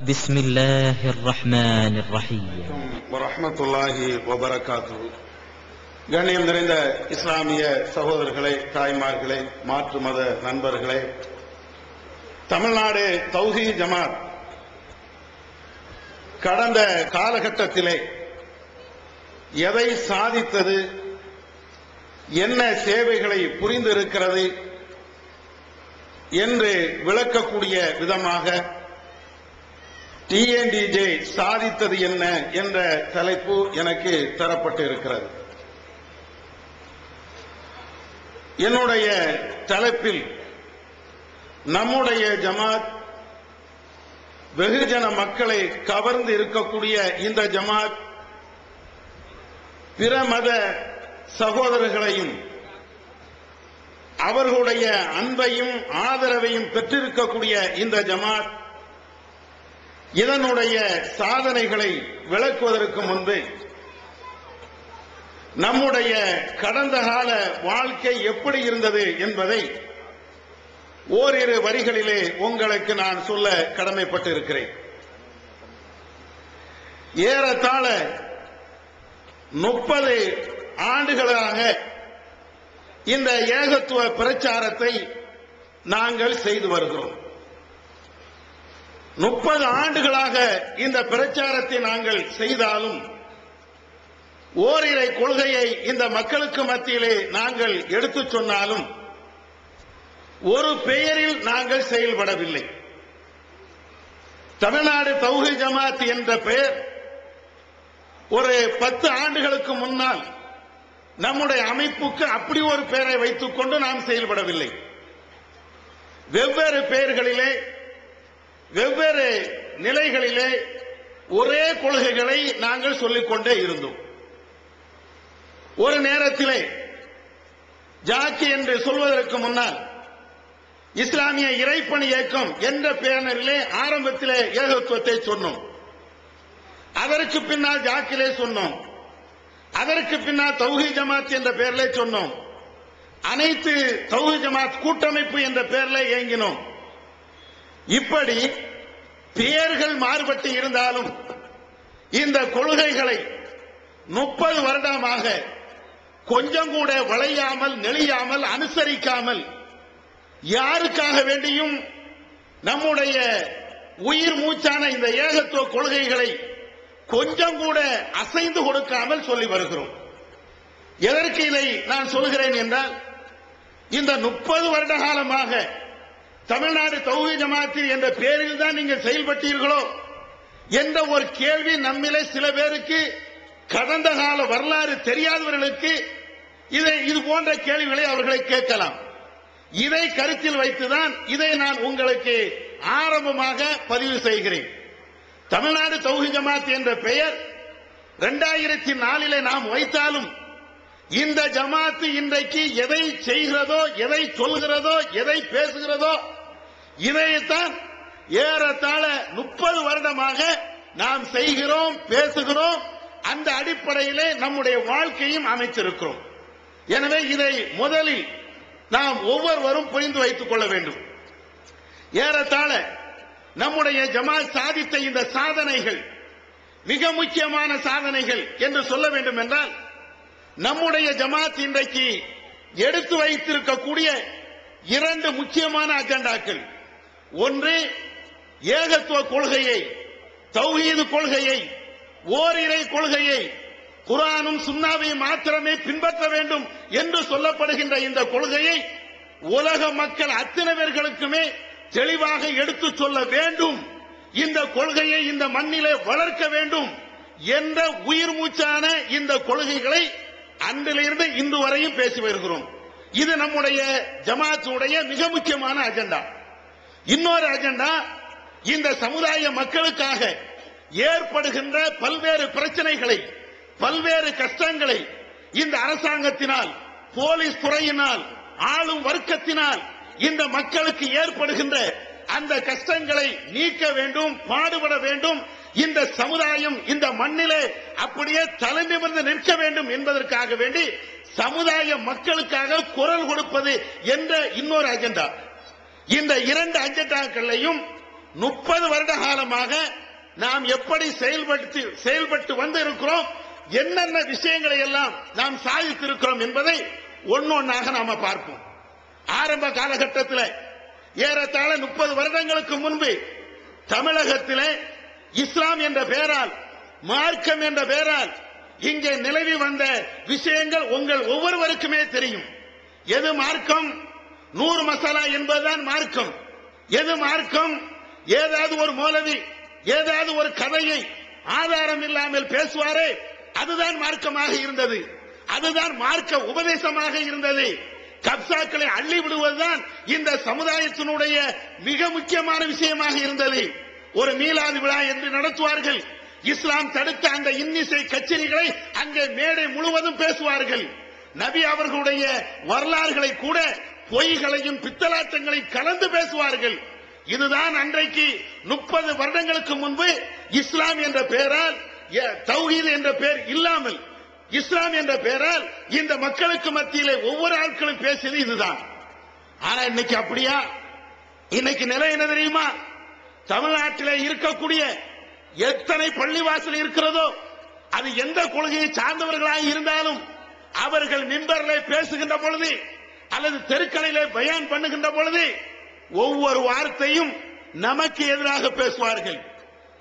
بسم الله الرحمن الرحيم ورحمة الله وبركاته. கண்ணியம் நிறைந்த இஸ்லாமிய சகோதரர்களே, தாய்மார்களே, மாற்று மத நண்பர்களே, தமிழ்நாடு தௌஹீத் ஜமாத் கடந்த காலகட்டத்திலே எதை சாதித்தது, என்ன சேவைகளை புரிந்திருக்கிறது என்று விளக்கக்கூடிய விதமாக டிஎன்டிஜே சாதித்தது என்ன என்ற தலைப்பு எனக்கு தரப்பட்டு இருக்கிறது. என்னுடைய தலைப்பில் நம்முடைய ஜமாத் வெகுஜன மக்களை கவர்ந்து இருக்கக்கூடிய இந்த ஜமாத் பிற மத சகோதரர்களையும் அவர்களுடைய அன்பையும் ஆதரவையும் பெற்றிருக்கக்கூடிய இந்த ஜமாத் இதனுடைய சாதனைகளை விளக்குவதற்கு முன்பு நம்முடைய கடந்த கால வாழ்க்கை எப்படி இருந்தது என்பதை ஓரிரு வரிகளிலே உங்களுக்கு நான் சொல்ல கடமைப்பட்டு இருக்கிறேன். ஏறத்தாழ 30 ஆண்டுகளாக இந்த ஏகத்துவ பிரச்சாரத்தை நாங்கள் செய்து வருகிறோம். 30 ஆண்டுகளாக இந்த பிரச்சாரத்தை நாங்கள் செய்தாலும் ஓரிரை கொள்கையை இந்த மக்களுக்கு மத்தியிலே நாங்கள் எடுத்துச் சொன்னாலும் ஒரு பெயரில் நாங்கள் செயல்படவில்லை. தமிழ்நாடு தௌஹீத் ஜமாத் என்ற பெயர் ஒரு 10 ஆண்டுகளுக்கு முன்னால் நம்முடைய அமைப்புக்கு அப்படி ஒரு பெயரை வைத்துக் கொண்டு நாம் செயல்படவில்லை. வெவ்வேறு பெயர்களிலே வெவ்வேறு நிலைகளிலே ஒரே கொள்கைகளை நாங்கள் சொல்லிக்கொண்டே இருந்தோம். ஒரு நேரத்திலே ஜாக்கி என்று சொல்வதற்கு முன்னால் இஸ்லாமிய இறைப்பணி இயக்கம் என்ற பேனரிலே ஆரம்பத்திலே ஏகத்துவத்தை சொன்னோம். அதற்கு பின்னால் ஜாக்கிலே சொன்னோம். அதற்கு பின்னால் தௌஹீத் ஜமாத் என்ற பெயரிலே சொன்னோம். அனைத்து தௌஹீத் ஜமாத் கூட்டமைப்பு என்ற பெயரிலே இயங்கினோம். இப்படி பெயர்கள் மாறுபட்டு இருந்தாலும் இந்த கொள்கைகளை 30 வருடமாக கொஞ்சம் கூட வளையாமல் நெளியாமல் அனுசரிக்காமல் யாருக்காக வேண்டியும் நம்முடைய உயிர் மூச்சான இந்த ஏகத்துவ கொள்கைகளை கொஞ்சம் கூட அசைந்து கொடுக்காமல் சொல்லி வருகிறோம். எதற்கு இதை நான் சொல்கிறேன் என்றால், இந்த 30 வருட காலமாக தமிழ்நாடு தௌஹீத் ஜமாத் என்ற பெயரில் தான் நீங்கள் செயல்பட்டீர்களோ என்ற ஒரு கேள்வி நம்மிலே சில பேருக்கு, கடந்த கால வரலாறு தெரியாதவர்களுக்கு இது போன்ற கேள்விகளை அவர்களை கேட்கலாம். இதை கருத்தில் வைத்துதான் இதை நான் உங்களுக்கு ஆரம்பமாக பதிவு செய்கிறேன். தமிழ்நாடு தௌஹீத் ஜமாத் என்ற பெயர் 2004 நாம் வைத்தாலும் இந்த ஜமாத் இன்றைக்கு எதை செய்கிறதோ, எதை சொல்கிறதோ, எதை பேசுகிறதோ இதைத்தான் ஏறத்தாழ 30 வருடமாக நாம் செய்கிறோம், பேசுகிறோம். அந்த அடிப்படையிலே நம்முடைய வாழ்க்கையும் அமைச்சிருக்கிறோம். எனவே இதை முதலில் நாம் ஒவ்வொருவரும் புரிந்து வைத்துக் கொள்ள வேண்டும். ஏறத்தாழ நம்முடைய ஜமாத் சாதித்த இந்த சாதனைகள் மிக முக்கியமான சாதனைகள் என்று சொல்ல வேண்டும் என்றால், நம்முடைய ஜமாத் இன்றைக்கு எடுத்து வைத்திருக்கக்கூடிய 2 முக்கியமான அஜெண்டாக்கள். ஒன்று, ஏகத்துவ கொள்கையை, தௌஹீது கொள்கையை, ஓரிரை கொள்கையை, குர்ஆனும் சுன்னாவையும் மாத்திரமே பின்பற்ற வேண்டும் என்று சொல்லப்படுகின்ற இந்த கொள்கையை உலக மக்கள் அத்தனை பேர்களுக்குமே தெளிவாக எடுத்துச் சொல்ல வேண்டும். இந்த கொள்கையை இந்த மண்ணிலே வளர்க்க வேண்டும் என்ற உயிர் மூச்சான இந்த கொள்கைகளை அன்றிலிருந்து இன்று வரையும் பேசி வருகிறோம். இது நம்முடைய ஜமாத்துடைய மிக முக்கியமான அஜெண்டா. இன்னொரு அஜெண்டா, இந்த சமுதாய மக்களுக்காக ஏற்படுகின்ற பல்வேறு பிரச்சனைகளை, பல்வேறு கஷ்டங்களை இந்த அரசாங்கத்தினால், போலீஸ் துறையினால், ஆளும் வர்க்கத்தினால் இந்த மக்களுக்கு ஏற்படுகின்ற அந்த கஷ்டங்களை நீக்க வேண்டும், பாடுபட வேண்டும். இந்த சமுதாயம் இந்த மண்ணிலே அப்படியே தலை நிமிர்ந்து நிற்க வேண்டும் என்பதற்காக வேண்டி சமுதாய மக்களுக்காக குரல் கொடுப்பது என்ற இன்னொரு அஜெண்டா. இந்த 2 அஜெண்டாக்களையும் 30 வருட காலமாக நாம் எப்படி செயல்பட்டு வந்து இருக்கிறோம், என்னென்ன விஷயங்களை எல்லாம் நாம் சாதித்திருக்கிறோம் என்பதை ஒன்னொன்னாக நாம பார்ப்போம். ஆரம்ப காலகட்டத்தில் ஏறத்தாழ 30 வருடங்களுக்கு முன்பு தமிழகத்திலே இஸ்லாம் என்ற பெயரால், மார்க்கம் என்ற பெயரால் இங்கே நிலவி வந்த விஷயங்கள் உங்கள் ஒவ்வொருவருக்குமே தெரியும். எது மார்க்கம்? 100 மசாலா என்பதுதான் மார்க்கம். எது மார்க்கம்? ஏதாவது ஒரு மௌலவி ஏதாவது ஒரு கதையை ஆதாரம் இல்லாமல் பேசுவாரே, அதுதான் மார்க்கமாக இருந்தது. அதுதான் மார்க்க உபதேசமாக இருந்தது. கப்சாக்களை அள்ளி விடுவதுதான் இந்த சமுதாயத்தினுடைய மிக முக்கியமான விஷயமாக இருந்தது. ஒரு மீலாது விழா என்று நடத்துவார்கள். இஸ்லாம் தடுத்த அந்த இன்னிசை கச்சேரிகளை அங்கே மேடை முழுவதும் பேசுவார்கள். நபி அவர்களுடைய வரலாறுகளை கூட பொய்களையும் பித்தலாட்டங்களையும் கலந்து பேசுவார்கள். இதுதான் அன்றைக்கு 30 வருடங்களுக்கு முன்பு இஸ்லாம் என்ற பெயரால், தௌஹீத் என்ற பெயர் இல்லாமல் இஸ்லாம் என்ற பெயரால் இந்த மக்களுக்கு மத்தியிலே ஒவ்வொரு ஆட்களும் பேசியது இதுதான். ஆனா இன்னைக்கு அப்படியா? இன்னைக்கு நிலை என்ன தெரியுமா? தமிழ்நாட்டிலே இருக்கக்கூடிய எத்தனை பள்ளிவாசல் இருக்கிறதோ, அது எந்த கொள்கையை சார்ந்தவர்களாக இருந்தாலும் அவர்கள் மிம்பரிலே பேசுகின்ற பொழுது அல்லது தெருக்களிலே பயான் பண்ணுகின்ற பொழுது ஒவ்வொரு வார்த்தையும் நமக்கு எதிராக பேசுவார்கள்.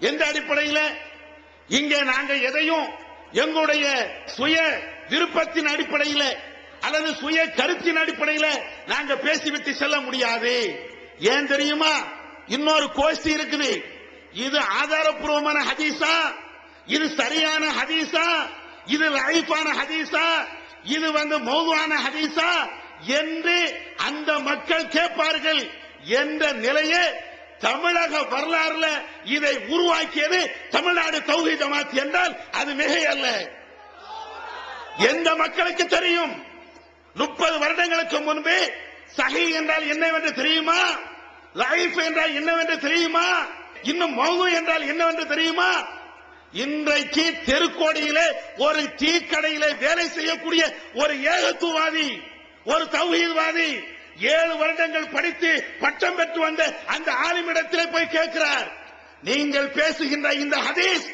எந்த அடிப்படையில்? இங்கே நாங்கள் எதையும் எங்களுடைய சுய விருப்பத்தின் அடிப்படையில் அல்லது சுய கருத்தின் அடிப்படையில் நாங்க பேசிவிட்டு செல்ல முடியாது. ஏன் தெரியுமா? இன்னொரு கோஷ்டி இருக்குது. இது ஆதாரப்பூர்வமான ஹதீஸா, இது சரியான ஹதீஸா, இது லைஃபான ஹதீஸா, இது மௌதுவான ஹதீஸா என்று அந்த மக்கள் கேட்பார்கள் என்ற நிலையே தமிழக வரலாறுல இதை உருவாக்கியது தமிழ்நாடு தௌஹீத் ஜமாத் என்றால் அது மிகை அல்ல. எந்த மக்களுக்கு தெரியும்? 30 வருடங்களுக்கு முன்பே சஹீ என்றால் என்னவென்று தெரியுமா? லைஃப் என்றால் என்னவென்று தெரியுமா? இன்னும் மௌது என்றால் என்னவென்று தெரியுமா? இன்றைக்கு தெருக்கோடியிலே ஒரு டீ கடையிலே வேலை செய்யக்கூடிய ஒரு ஏகத்துவாதி, ஒரு தௌஹீத்வாதி 7 வருடங்கள் படித்து பட்டம் பெற்று வந்த அந்த ஆலிமிடத்திலே போய் கேட்கிறார், நீங்கள் பேசுகின்ற இந்த ஹதீஸ்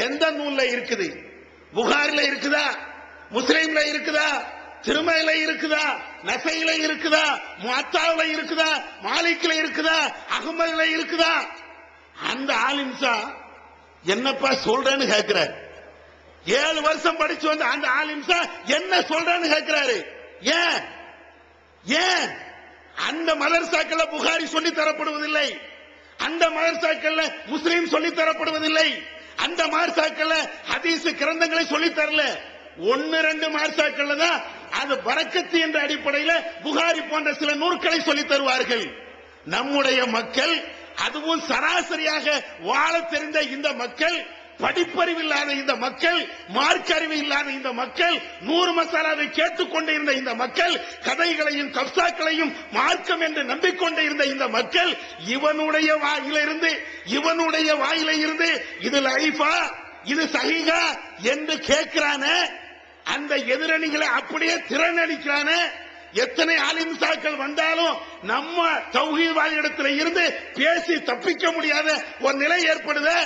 எந்த நூல்ல இருக்குது? புகாரில இருக்குதா? முஸ்லிம்ல இருக்குதா? திருமலையில இருக்குதா? நசையில இருக்குதா? முஅத்தாவில இருக்குதா? மாலிக்ல இருக்குதா? அகமதுல இருக்குதா? அந்த ஆலிம்சா என்னப்பா சொல்றேன்னு கேட்கிறார். 7 வருஷம் படிச்சு வந்த அந்த ஆலிம்சா என்ன சொல்றேன்னு கேட்கிறாரு. ஏன் ஏன் அந்த மதரசாக்கள் புகாரி சொல்லி தரப்படுவதில்லை? அந்த மதரசாக்கள் முஸ்லீம் சொல்லி தரப்படுவதில்லை? அந்த மதரசாக்கள் ஹதீஸ் கிரந்தங்களை சொல்லி தரல. 1-2 மதரசாக்கள் தான் அது பரக்கத்து என்ற அடிப்படையில் புகாரி போன்ற சில நூல்களை சொல்லி தருவார்கள். நம்முடைய மக்கள், அதுவும் சராசரியாக வாழ தெரிந்த இந்த மக்கள், படிப்பறிவு இல்லாத இந்த மக்கள், மார்க்க அறிவு இல்லாத இந்த மக்கள், 100 மசாலாவை கேட்டுக்கொண்டே இருந்த இந்த மக்கள், கதைகளையும் கப்சாக்களையும் மார்க்கம் என்று நம்பிக்கொண்டே இருந்த இந்த மக்கள், இவனுடைய வாயிலிருந்து இது லைஃபா, இது சஹீஹா என்று கேட்கிறான அந்த எதிரணிகளை அப்படியே திறனடிக்கிறான. எத்தனை ஆலிம்சாக்கள் வந்தாலும் நம்ம தௌஹீத்வாதி இடத்துல இருந்து பேசி தப்பிக்க முடியாத ஒரு நிலை ஏற்படுது.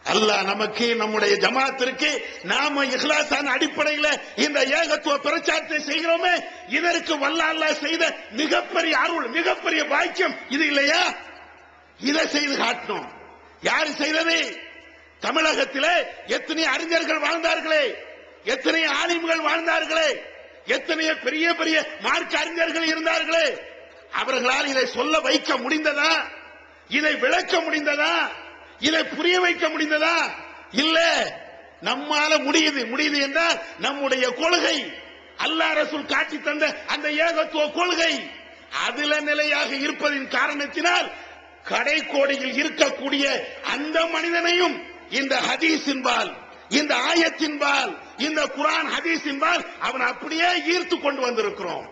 அல்லாஹ் நமக்கு, நம்முடைய ஜமாத்திற்கு நாம இஹ்லாஸான அடிப்படையில் இந்த ஏகத்துவ பிரச்சாரத்தை செய்கிறோமே, இதற்கு அல்லாஹ் செய்த மிகப்பெரிய அருள், மிகப்பெரிய பாக்கியம் இது இல்லையா? இதை செய்து காட்டணும். யாரு செய்தது? தமிழகத்திலே எத்தனை அறிஞர்கள் வாழ்ந்தார்களே, எத்தனை ஆலிம்கள் வாழ்ந்தார்களே, எத்தனையோ பெரிய பெரிய மார்க்க அறிஞர்கள் இருந்தார்களே, அவர்களால் இதை சொல்ல வைக்க முடிந்ததா? இதை விளக்க முடிந்ததா? இதை புரிய வைக்க முடிந்ததா? இல்ல. நம்மால முடியுது என்றால் நம்முடைய கொள்கை, அல்லாஹ் ரசூல் காட்டி தந்த அந்த ஏகத்துவ கொள்கை அதுல நிலையாக இருப்பதின் காரணத்தினால் கடைக்கோடியில் இருக்கக்கூடிய அந்த மனிதனையும் இந்த ஹதீஸின்பால், இந்த ஆயத்தின்பால், இந்த குர்ஆன் ஹதீஸின்பால் அவன் அப்படியே ஈர்த்து கொண்டு வந்திருக்கிறோம்.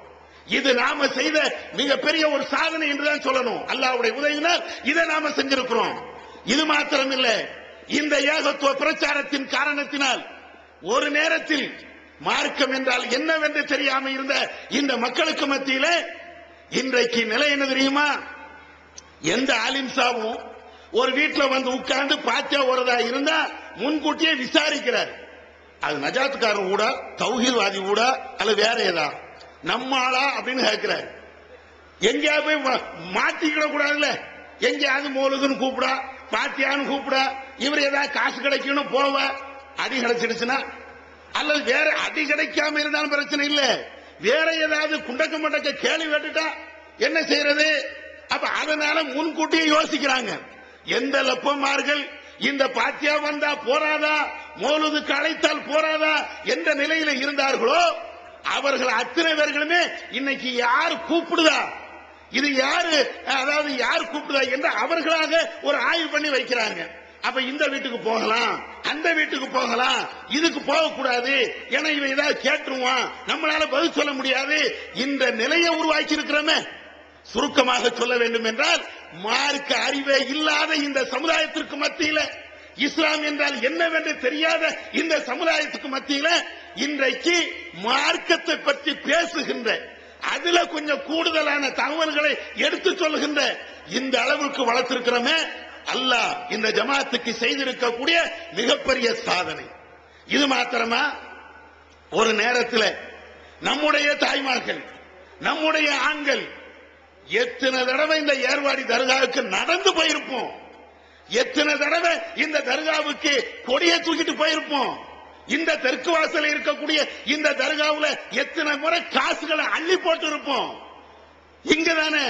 இது நாம செய்த மிகப்பெரிய ஒரு சாதனை என்றுதான் சொல்லணும். அல்லாஹ்வுடைய உதவியினால் இதை நாம செஞ்சிருக்கிறோம். இது மாத்திரமில்ல, இந்த ஏகத்துவ பிரச்சாரத்தின் காரணத்தினால் ஒரு நேரத்தில் மார்க்கம் என்றால் என்னவென்று தெரியாமல் இருந்த இந்த மக்களுக்கு மத்தியிலே இன்றைக்கு நிலை என்ன தெரியுமா? எந்த ஆலிம்சாவும் ஒரு வீட்டுல வந்து உட்கார்ந்து பாத்தியா ஓரதா இருந்தா முன்கூட்டியே விசாரிக்கிறார். அது நஜாத்துக்காரன் கூட, தௌஹீத்வாதி கூட, அல்ல வேற ஏதா நம்ம ஆளா அப்படின்னு கேட்கிறார். எங்கேயாவது போய் மாட்டிக்கிட கூடாதுல்ல. எங்கேயாவது மோலுதுன்னு கூப்பிடா, பாத்தியான்னு கூப்பிடா, இவர் ஏதாவது காசு கிடைக்கணும் போவ, அடி கிடைச்சிடுச்சுன்னா, அல்லது வேற அடி கிடைக்காம இருந்தாலும் பிரச்சனை இல்ல, வேற ஏதாவது குண்டக்க மண்டக்க கேள்வி கேட்டுட்டா என்ன செய்யறது? அப்ப அதனால முன்கூட்டியே யோசிக்கிறாங்க. எந்த லப்பமார்கள் இந்த பாத்தியா வந்தா போராதா, மௌலூதுக்கு அழைத்தால் போராதா என்ற நிலையில இருந்தார்களோ அவர்கள் அத்தனை பேர்களுமே இன்னைக்கு யார் கூப்பிடுதா, இது யாரு, அதாவது யார் கூப்பிடுதா என்று அவர்களாக ஒரு ஆய்வு பண்ணி வைக்கிறாங்க. அப்ப இந்த வீட்டுக்கு போகலாம், அந்த வீட்டுக்கு போகலாம், இதுக்கு போகக்கூடாது, ஏன்னா இவன் ஏதாவது கேட்டுருவான், நம்மளால பதில் சொல்ல முடியாது, இந்த நிலையை உருவாக்கி இருக்கிறோமே. சுருக்கமாக சொல்ல வேண்டும் என்றால், மார்க்க அறிவே இல்லாத இந்த சமுதாயத்திற்கு மத்தியில, இஸ்லாம் என்றால் என்னவென்று தெரியாத இந்த சமுதாயத்துக்கு மத்தியில இன்றைக்கு மார்க்கத்தை பற்றி பேசுகின்ற, அதுல கொஞ்சம் கூடுதலான தகவல்களை எடுத்து சொல்லுகின்ற இந்த அளவுக்கு வளர்த்திருக்கிறோமே, அல்லாஹ் இந்த ஜமாத்துக்கு செய்திருக்கக்கூடிய மிகப்பெரிய சாதனை. இது மாத்திரமா? ஒரு நேரத்தில் நம்முடைய தாய்மார்கள், நம்முடைய ஆண்கள் எத்தனை தடவை இந்த ஏர்வாடி தர்காவுக்கு நடந்து போயிருப்போம், எத்தனை தடவை இந்த தர்காவுக்கு கொடியை தூக்கிட்டு போயிருப்போம், இந்த தெற்கு வாசல் இருக்கக்கூடிய இந்த தர்காவுல எத்தனை முறை காசுகளை அள்ளி போட்டு இருப்போம். இங்கதானே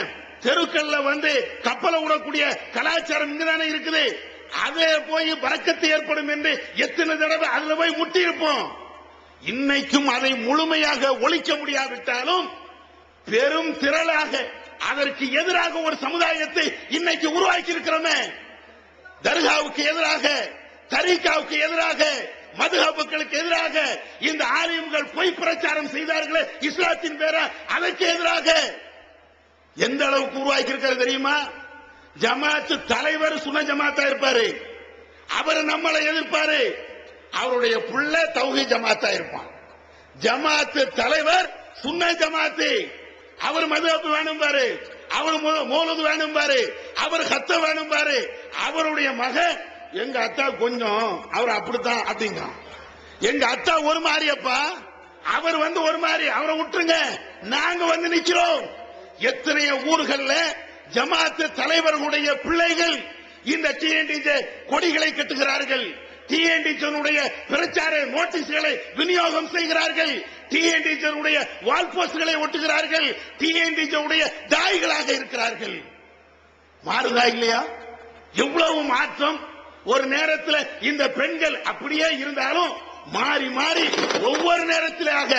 தெருக்கல்ல வந்து கப்பலை விடக்கூடிய கலாச்சாரம் இங்கதானே இருக்குது. அதே போய் பரக்கத்து ஏற்படும் என்று எத்தனை தடவை அதுல போய் முட்டி இருப்போம். இன்னைக்கும் அதை முழுமையாக ஒழிக்க முடியாவிட்டாலும் பெரும் திரளாக அதற்கு எதிராக ஒரு சமுதாயத்தை இன்னைக்கு உருவாக்கி இருக்கிறோமே. தர்காவுக்கு எதிராக, தரீகாவுக்கு எதிராக, மதுஹபுகளுக்கு எதிராக இந்த ஆலிம்கள் பொய் பிரச்சாரம் செய்தார்களே இஸ்லாத்தின் பேர, அதற்கு எதிராக எந்த அளவுக்கு உருவாக்கி இருக்கிறது தெரியுமா? ஜமாத்து தலைவர் சுன்ன ஜமாத்தா இருப்பாரு, அவர் நம்மளை எதிர்ப்பாரு, அவருடைய புள்ள தௌஹீத் ஜமாத்தா இருப்பான். ஜமாத்து தலைவர் சுன்ன ஜமாத்து, அவர் மதுஹப் வேணும் பாரு, அவர் மௌலூத் வேணும் பாரு, அவர் ஹத்த வேணும் பாரு, அவருடைய மகன் எங்க அத்தா கொஞ்சம் அவர் அப்படித்தான் அப்படிங்க, எங்க அத்தா ஒரு மாதிரியப்பா, அவர் வந்து ஒரு மாதிரி, அவரை விட்டுருங்க, நாங்க வந்து நிக்கிறோம். எத்தனையோ ஊர்கள்ல ஜமாத்து தலைவர்களுடைய பிள்ளைகள் இந்த டிஎன்டிஜே கொடிகளை கட்டுகிறார்கள், டிஎன்டிஜனுடைய பிரச்சார நோட்டீஸ்களை விநியோகம் செய்கிறார்கள், டிஎன்டிஜனுடைய வால் போஸ்ட்களை ஒட்டுகிறார்கள், டிஎன்டிஜனுடைய தாய்களாக இருக்கிறார்கள். மாறுதா இல்லையா? எவ்வளவு மாற்றம்! ஒரு நேரத்தில் இந்த பெண்கள் அப்படியே இருந்தாலும் மாறி மாறி ஒவ்வொரு நேரத்திலாக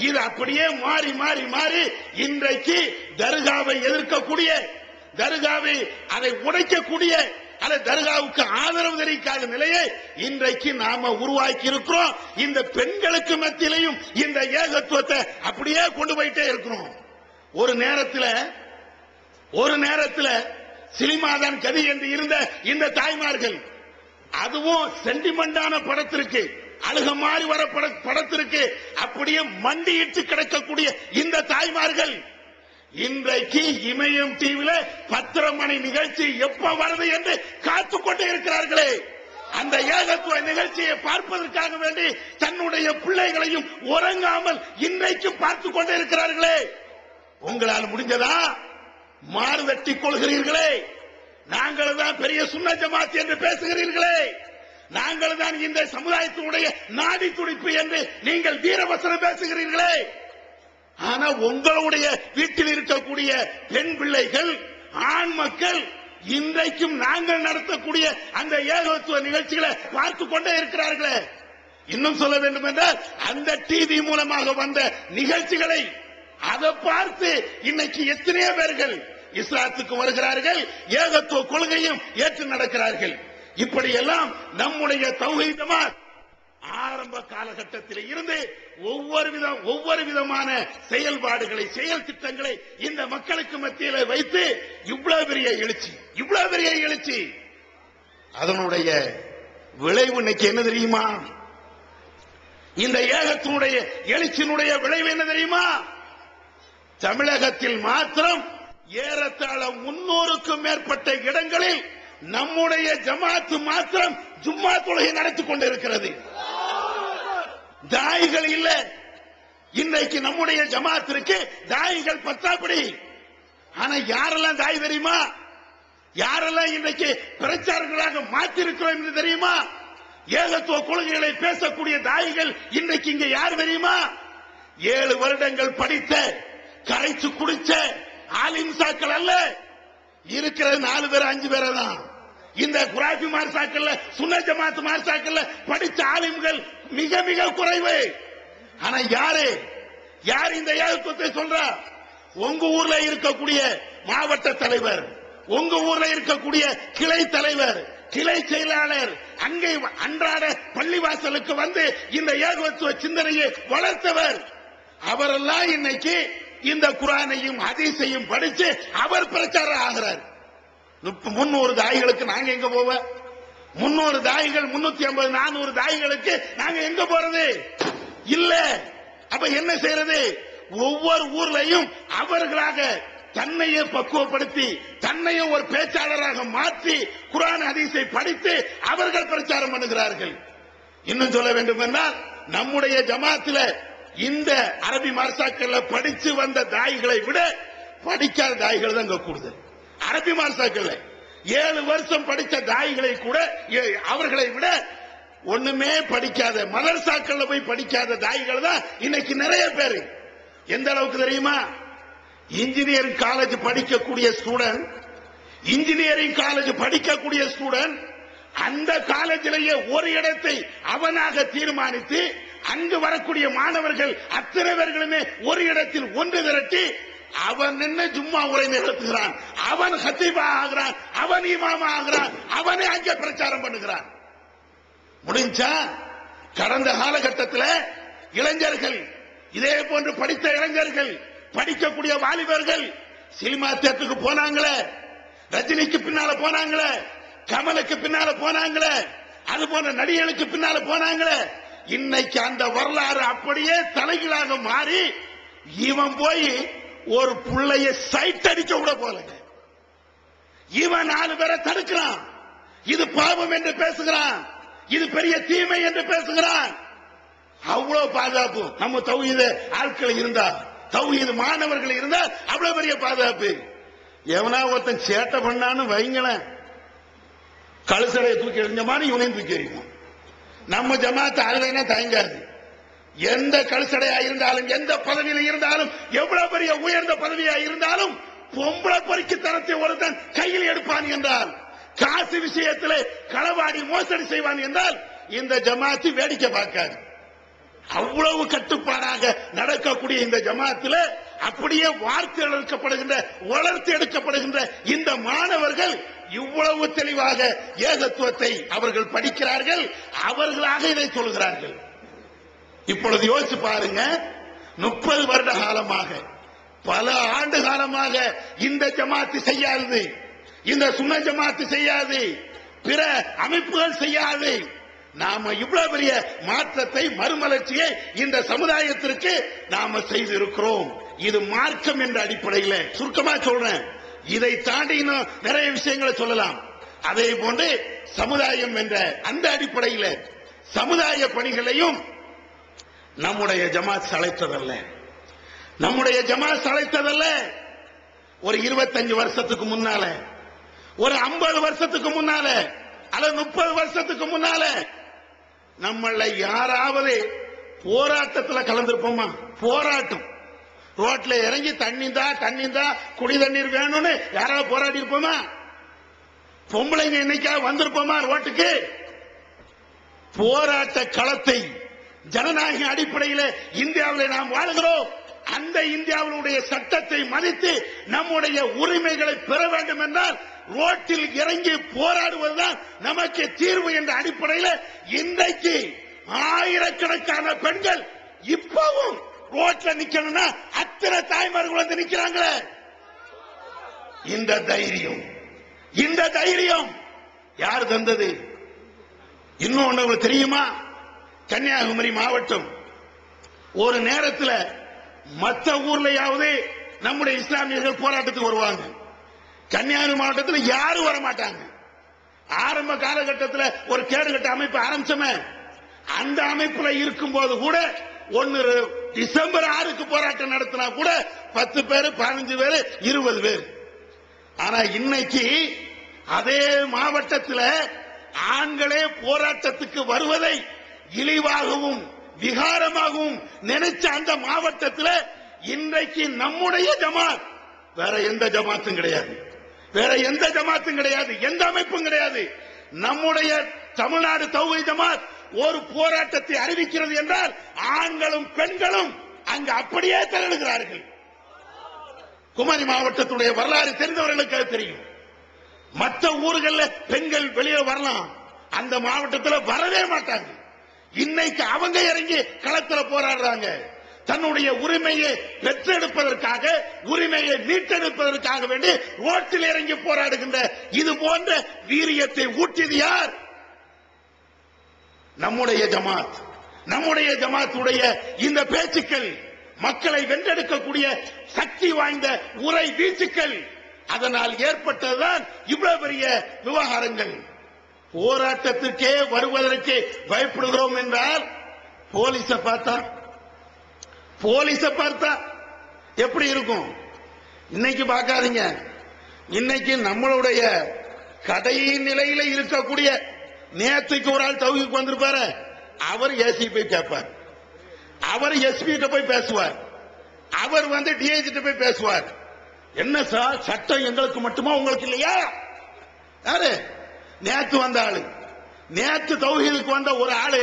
இது அப்படியே மாறி மாறி மாறி இன்றைக்கு தர்காவை எதிர்க்கக்கூடிய, தர்காவை அதை உடைக்கக்கூடிய, அல்ல தர்காவுக்கு ஆதரவு தெரிவிக்காத நிலையை இன்றைக்கு நாம உருவாக்கி இருக்கிறோம். இந்த பெண்களுக்கு மத்தியிலையும் இந்த ஏகத்துவத்தை அப்படியே கொண்டு போயிட்டே இருக்கிறோம். ஒரு நேரத்தில் சினிமாதான் கதி என்று இருந்த இந்த தாய்மார்கள், அதுவும் சென்டிமெண்டான படத்திற்கு, அழுக மாறி வர படத்திற்கு அப்படியே மண்டியிட்டு கிடக்கக்கூடிய இந்த தாய்மார்கள் இன்றைக்கு இமயம் டிவில 10:30 மணி நிகழ்ச்சி எப்ப வருது என்று காத்துக்கொண்டே இருக்கிறார்களே. அந்த ஏகத்துவ நிகழ்ச்சியை பார்ப்பதற்காக வேண்டி தன்னுடைய பிள்ளைகளையும் உறங்காமல் இன்றைக்கும் பார்த்துக் கொண்டே இருக்கிறார்களே. உங்களால் முடிஞ்சதா? மாறுதட்டி கொள்கிறீர்களே. நாங்கள் தான் பெரிய சுன்ன ஜமாத் என்று பேசுகிறீர்களே, நாங்கள் தான் இந்த சமுதாயத்தினுடைய நாடி துடிப்பு என்று நீங்கள் வீரவசனம் பேசுகிறீர்களே. ஆனா உங்களுடைய வீட்டில் இருக்கக்கூடிய பெண் பிள்ளைகள், ஆண் மக்கள் இன்றைக்கும் நாங்கள் நடத்தக்கூடிய அந்த ஏகத்துவ நிகழ்ச்சிகளை பார்த்துக் கொண்டே இருக்கிறார்களே. இன்னும் சொல்ல வேண்டும் என்றால் அந்த டிவி மூலமாக வந்த நிகழ்ச்சிகளை அதை பார்த்து இன்னைக்கு எத்தனையோ பேர்கள் இஸ்லாத்துக்கு வருகிறார்கள், ஏகத்துவ கொள்கையும் ஏற்று நடக்கிறார்கள். இப்படியெல்லாம் நம்முடைய தௌஹீத் ஜமாத் ஆரம்ப காலகட்டத்தில் இருந்து ஒவ்வொரு விதமான செயல்பாடுகளை, செயல் திட்டங்களை இந்த மக்களுக்கு மத்தியில் வைத்து இவ்வளவு பெரிய எழுச்சி. அதனுடைய விளைவு இன்னைக்கு என்ன தெரியுமா? இந்த ஏகத்தினுடைய எழுச்சியினுடைய விளைவு என்ன தெரியுமா? தமிழகத்தில் மாத்திரம் ஏறத்தாழ 300க்கும் மேற்பட்ட இடங்களில் நம்முடைய ஜமாத்து மாத்திரம் ஜும்மா தொழுகை நடத்திக் கொண்டிருக்கிறது. தாயிகள் இல்ல. இன்றைக்கு நம்முடைய ஜமாத்திற்கு தாயிகள் பத்தாப்படி. ஆனா யாரெல்லாம் தாய் தெரியுமா? யாரெல்லாம் இன்றைக்கு பிரச்சாரங்களாக மாற்றிருக்கிறோம் என்று தெரியுமா? ஏகத்துவ கொள்கைகளை பேசக்கூடிய தாயிகள் இன்றைக்கு இங்க யார் தெரியுமா? 7 வருடங்கள் படித்த கரைச்சு குடிச்ச ஆலிம்சாக்கள் அல்ல. இருக்கிறது 4 பேர் 5 பேர் தான். இந்த குராபி மார்சாக்கள்ல சுன்ன ஜமாத் மார்சாக்கள்ல படிச்ச ஆலிம்கள் மிக மிக குறைவு. ஆனா யார் இந்த ஏகத்துவத்தை சொல்றா? உங்க ஊர்ல இருக்கக்கூடிய மாவட்ட தலைவர், உங்க ஊர்ல இருக்கக்கூடிய கிளை தலைவர், கிளை செயலாளர், அங்கே அன்றாட பள்ளிவாசலுக்கு வந்து இந்த ஏகத்துவ சிந்தனையை வளர்த்தவர். அவரெல்லாம் இன்னைக்கு இந்த குர்ஆனையும் ஹதீஸையும் படிச்சு அவர் பிரச்சாரம் ஆகிறார். 300 தாயிகளுக்கு நாங்க எங்க போவ? 300 தாயிகள் 350 400 தாயிகளுக்கு நாங்க எங்க போறது? இல்ல. அப்ப என்ன செய்யறது? ஒவ்வொரு ஊர்லயும் அவர்களாக தன்னையே பக்குவப்படுத்தி தன்னையும் ஒரு பேச்சாளராக மாற்றி குர்ஆன் ஹதீஸை படித்து அவர்கள் பிரச்சாரம் பண்ணுகிறார்கள். இன்னும் சொல்ல வேண்டும் என்றால் நம்முடைய ஜமாத்துல இந்த அரபி மார்சாக்கள்ல படிச்சு வந்த தாயிகளை விட படிக்காத தாயிகள் தான் கூடுதல். அரபி மார்சாக்கள்ல 7 வருஷம் படித்த தாயிகளை கூட அவர்களை விட ஒண்ணுமே படிக்காத மதரசாக்கள்ல போய் படிக்காத தாயிகள் தான் இன்னைக்கு நிறைய பேர். எந்த அளவுக்கு தெரியுமா? இன்ஜினியரிங் காலேஜ் படிக்கக்கூடிய ஸ்டூடெண்ட், இன்ஜினியரிங் காலேஜ் படிக்கக்கூடிய ஸ்டூடெண்ட் அந்த காலேஜிலேயே ஒரு இடத்தை அவனாக தீர்மானித்து அங்கு வரக்கூடிய மாணவர்கள் அத்தனை பேர்களுமே ஒரு இடத்தில் ஒன்று திரட்டி அவன் என்ன ஜும்மா உரை நிகழ்த்துகிறான், அவன் ஹத்தீபா ஆகிறான், அவன் இமாமா ஆகிறான், அவனே அங்கே பிரச்சாரம் பண்ணுகிறான். முடிஞ்சா? கடந்த காலகட்டத்தில் இளைஞர்கள், இதே போன்று படித்த இளைஞர்கள், படிக்கக்கூடிய வாலிபர்கள் சினிமா தியேட்டருக்கு போனாங்களே, ரஜினிக்கு பின்னால போனாங்களே, கமலுக்கு பின்னால போனாங்களே, அது போன்ற நடிகர்களுக்கு பின்னால போனாங்களே, இன்னைக்கு அந்த வரலாறு அப்படியே தலைகீழாக மாறி இவன் போய் ஒரு புள்ளைய சைட் அடிக்க கூட போலங்க. இவன் 4 பேரை தடுக்கிறான். இது பாவம் என்று பேசுகிறான், இது பெரிய தீமை என்று பேசுகிறான். அவ்வளவு பாதுகாப்பு நம்ம தௌஹீத் ஆட்கள் இருந்தா, தௌஹீத் மாணவர்கள் இருந்தா அவ்வளவு பெரிய பாதுகாப்பு. எவனா ஒருத்தன் சேட்டை பண்ணான்னு வைங்களேன், கழுசடையை தூக்கி எறிஞ்ச மாதிரி இவனையும் தூக்கி எறியும். நம்ம ஜமாத் அதுல தயங்காது. எந்த கழுசடையா இருந்தாலும், எந்த பதவியில இருந்தாலும், எவ்வளவு பெரிய உயர்ந்த பதவியா இருந்தாலும் பொம்பளை பொறுக்கி தரத்தை ஒருத்தன் கையில் எடுப்பான் என்றால், காசு விஷயத்திலே களவாடி மோசடி செய்வான் என்றால் இந்த ஜமாத்து வேடிக்கை பார்க்காது. அவ்வளவு கட்டுப்பாடாக நடக்கக்கூடிய இந்த ஜமாத்தில் அப்படியே வார்த்தை எடுக்கப்படுகின்ற, வளர்த்து எடுக்கப்படுகின்ற இந்த மாணவர்கள் இவ்வளவு தெளிவாக ஏகத்துவத்தை அவர்கள் படிக்கிறார்கள், அவர்களாக இதை சொல்கிறார்கள். இப்பொழுது யோசிச்சு பாருங்க, 30 வருட காலமாக, பல ஆண்டு காலமாக இந்த ஜமாத்து செய்யாது, இந்த சுன்ன ஜமாத்து செய்யாது, பிற அமைப்புகள் செய்யாது. நாம இவ்வளவு பெரிய மாற்றத்தை, மறுமலர்ச்சியை இந்த சமுதாயத்திற்கு நாம செய்திருக்கிறோம். இது மார்க்கம் என்ற அடிப்படையில் சுருக்கமா சொல்றேன். இதை தாண்டி இன்னும் நிறைய விஷயங்களை சொல்லலாம். அதே போன்று சமுதாயம் என்ற அந்த அடிப்படையில் சமுதாய பணிகளையும் நம்முடைய ஜமாத் அழைத்ததல்ல, நம்முடைய ஜமாத் அழைத்ததல்ல. ஒரு 25 வருஷத்துக்கு முன்னால, ஒரு 50 வருஷத்துக்கு முன்னால, அல்லது 30 வருஷத்துக்கு முன்னால நம்மள யாராவது போராட்டத்தில் கலந்திருப்போமா? போராட்டம், ரோட்ல இறங்கி தண்ணி குடி தண்ணீர் வேணும்னு யாராவது போராடி இருப்போமா? பொம்பளைங்க என்னைக்கா வந்திருப்போமா ரோட்டுக்கு? போராட்ட களத்தை ஜனநாயக அடிப்படையில் இந்தியாவில் நாம் வாழ்கிறோம். அந்த இந்தியாவுடைய சட்டத்தை மதித்து நம்முடைய உரிமைகளை பெற வேண்டும் என்றால் ரோட்டில் இறங்கி போராடுவதுதான் நமக்கு தீர்வு என்ற அடிப்படையில் இன்றைக்கு ஆயிரக்கணக்கான பெண்கள் இப்பவும் ரோட்ல நிக்கணும்னா அத்தனை தாய்மார்கள் வந்து நிக்கிறாங்களே. இந்த தைரியம் யார் தந்தது? இன்னொன்னு தெரியுமா? கன்னியாகுமரி மாவட்டம் ஒரு நேரத்தில் மற்ற ஊர்லயாவது நம்முடைய இஸ்லாமியர்கள் போராட்டத்துக்கு வருவாங்க. கன்னியாகுமரி மாவட்டத்தில் யாரும் வர மாட்டாங்க. ஆரம்ப காலகட்டத்தில் ஒரு கேடுகட்ட அமைப்பு ஆரம்பிச்சோமே, அந்த அமைப்புல இருக்கும் போது கூட டிசம்பர் 6க்கு போராட்டம் நடத்தினா கூட 10 பேர், 15 பேர், 20 பேர். ஆனா இன்னைக்கு அதே மாவட்டத்தில் ஆண்களே போராட்டத்துக்கு வருவதை இழிவாகவும் விகாரமாகவும் நினைச்ச அந்த மாவட்டத்தில் இன்றைக்கு நம்முடைய ஜமாத், வேற எந்த ஜமாத்தும் கிடையாது, வேற எந்த ஜமாத்தும் கிடையாது, எந்த அமைப்பும் கிடையாது. நம்முடைய தமிழ்நாடு தௌஹீத் ஜமாத் ஒரு போராட்டத்தை அறிவிக்கிறது என்றால் ஆண்களும் பெண்களும் அங்கு அப்படியே திரளுகிறார்கள். குமரி மாவட்டத்துடைய வரலாறு தெரிந்தவர்களுக்கு அது தெரியும். மற்ற ஊர்களில் பெண்கள் வெளியே வரலாம், அந்த மாவட்டத்தில் வரவே மாட்டாங்க. இன்னைக்கு அவங்க இறங்கி களத்தில் போராடுறாங்க. தன்னுடைய உரிமையை பெற்றெடுப்பதற்காக, உரிமையை மீட்டெடுப்பதற்காக வேண்டி ரோட்டில் இறங்கி போராடுகின்ற இது போன்ற வீரியத்தை ஊட்டியது யார்? நம்முடைய ஜமாத். நம்முடைய ஜமாத்துடைய இந்த பேச்சுக்கள், மக்களை வென்றெடுக்கக்கூடிய சக்தி வாய்ந்த உரை வீச்சுக்கள், அதனால் ஏற்பட்டதுதான் இவ்வளவு பெரிய விவகாரங்கள். போராட்டத்திற்கே வருவதற்கு பயப்படுகிறோம் என்றால் போலீஸ பார்த்தா எப்படி இருக்கும்? இன்னைக்கு பார்க்காதீங்க. இன்னைக்கு நம்மளுடைய கடையின் நிலையில இருக்கக்கூடிய, நேற்றுக்கு ஒரு ஆள் தௌஹீதுக்கு வந்திருப்பாரு, அவர் ஏசி போய் கேட்பார், அவர் எஸ்பி கிட்ட போய் பேசுவார், அவர் டிஐஜி கிட்ட போய் பேசுவார். என்ன சார் சட்டம் எங்களுக்கு மட்டுமா, உங்களுக்கு இல்லையா? யாரு நேற்று வந்த ஆளு, நேற்று தௌஹீதுக்கு வந்த ஒரு ஆளு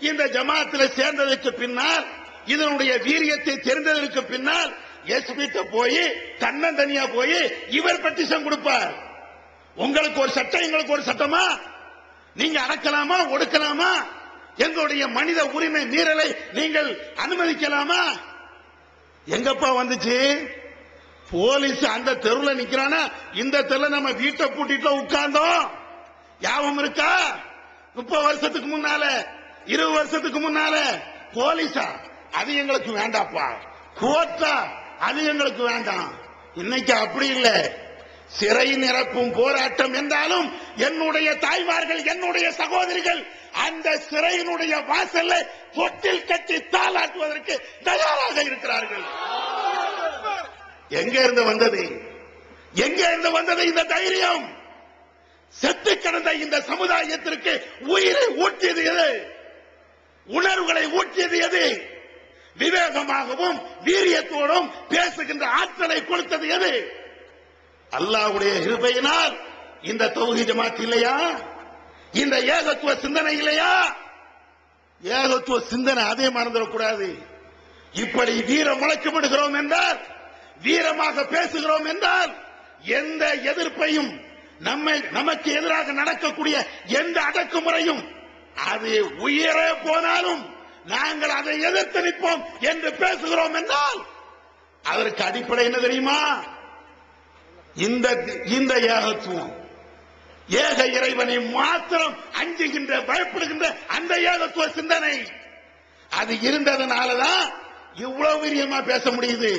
இந்த ஜமாத்தில் சேர்ந்ததற்கு பின்னால், இதனுடைய வீரியத்தை தெரிந்ததற்கு பின்னால் எஸ்பி போய் தன்னந்தனியா போய் இவர் பெட்டிஷன் கொடுப்பார். உங்களுக்கு ஒரு சட்டம், எங்களுக்கு ஒரு சட்டமா? நீங்க அடக்கலாமா, ஒடுக்கலாமா? எங்களுடைய மனித உரிமை மீறலை நீங்கள் அனுமதிக்கலாமா? எங்கப்பா வந்துச்சு? போலீஸ் அந்த தெருவில் நிக்கிறானா, இந்த தெருவில் நம்ம வீட்டை பூட்டிட்டு உட்கார்ந்தோம். யாபம் இருக்கா? 30 வருஷத்துக்கு முன்னால, 20 வருஷத்துக்கு முன்னால போலீஸா? அது எங்களுக்கு வேண்டாப்பா. கோர்ட்டா? அது எங்களுக்கு வேண்டாம். இன்னைக்கு அப்படி இல்லை. சிறை நிரப்பும் போராட்டம் என்றாலும் என்னுடைய தாய்மார்கள், என்னுடைய சகோதரிகள் அந்த சிறையினுடைய வாசல்ல தொட்டில் கட்டி தாளாட்டுவதற்கு தயாராக இருக்கிறார்கள். எங்க இருந்து வந்தது? எங்க இருந்து வந்தது இந்த தைரியம்? செத்து கிடந்த இந்த சமுதாயத்திற்கு உயிரை ஊட்டியது எது? உணர்வுகளை ஊட்டியது எது? விவேகமாகவும் வீரியத்தோடும் பேசுகின்ற ஆற்றலை கொடுத்தது எது? அல்லாஹ்வுடைய கிருபையினால் இந்த தௌஹீத் ஜமாத் இல்லையா? இந்த ஏகத்துவ சிந்தனை இல்லையா? ஏகத்துவ சிந்தனை அதே மறந்துடக்கூடாது. இப்படி வீரம் முழக்கமிடுகிறோம் என்றால், வீரமாக பேசுகிறோம் என்றால், எந்த எதிர்ப்பையும், நமக்கு எதிராக நடக்கக்கூடிய எந்த அடக்குமுறையும், அது உயிரே போனாலும் நாங்கள் அதை எதிர்த்து நிற்போம் என்று பேசுகிறோம் என்றால், அதற்கு அடிப்படை என்ன தெரியுமா? இந்த ஏகத்துவம், ஏக இறைவனை மாத்திரம் அஞ்சுகின்ற, பயப்படுகின்ற அந்த ஏகத்துவ சிந்தனை, அது இருந்ததுனாலதான் இவ்வளவு வீரியமா பேச முடியுது.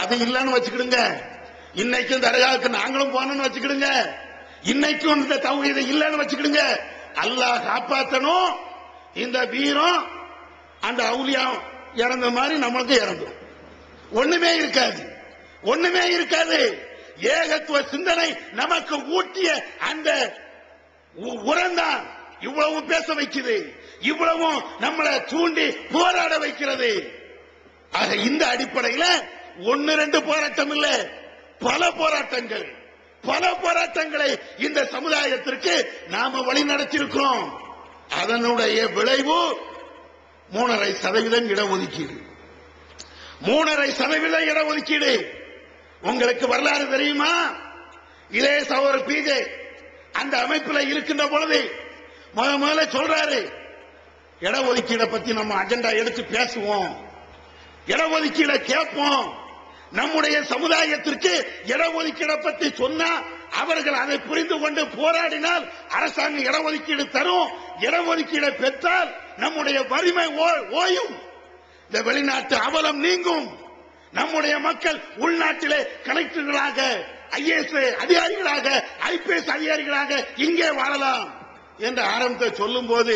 அது இல்லன்னு வச்சுக்கிடுங்க, இன்னைக்கும் தர்காவுக்கு நாங்களும் போனோம்னு வச்சுக்கிடுங்க, இன்னைக்கும் இந்த தௌஹீது இல்லன்னு வச்சுக்கிடுங்க, அல்லாஹ் காப்பாத்தணும். இந்த வீரம் அந்த அவுலியா இறந்த மாதிரி நம்மளுக்கு இறந்தும் ஒண்ணுமே இருக்காது, ஒண்ணுமே இருக்காது. ஏகத்துவ சிந்தனை நமக்கு ஊட்டிய அந்த உரம்தான் இவ்வளவு பேச வைக்குது, இவ்வளவும் நம்மளை தூண்டி போராட வைக்கிறது. ஆக இந்த அடிப்படையில் 1-2 போராட்டம் இல்ல, பல போராட்டங்கள், பல போராட்டங்களை இந்த சமுதாயத்திற்கு நாம வழி நடத்தியிருக்கிறோம். அதனுடைய விளைவு 3.5% இடஒதுக்கீடு. 3.5% இடஒதுக்கீடு. உங்களுக்கு வரலாறு தெரியுமா? இதே சகோதரர் பிஜே அந்த அமைப்பில் இருக்கின்ற பொழுது முதல்ல சொல்றாரு, இடஒதுக்கீடை பத்தி நம்ம அஜெண்டா எடுத்து பேசுவோம், இடஒதுக்கீடை கேட்போம். நம்முடைய சமுதாயத்திற்கு இடஒதுக்கீடை பத்தி சொன்னா அவர்கள் அதை புரிந்து கொண்டு போராடினால் அரசாங்கம் இடஒதுக்கீடு தரும். இடஒதுக்கீடை பெற்றால் நம்முடைய வறுமை ஓயும், இந்த வெளிநாட்டு அவலம் நீங்கும், நம்முடைய மக்கள் உள்நாட்டிலே கலெக்டர்களாக, ஐஏஎஸ் அதிகாரிகளாக, ஐபிஎஸ் அதிகாரிகளாக இங்கே வாழலாம் என்ற ஆரம்பத்தை சொல்லும் போது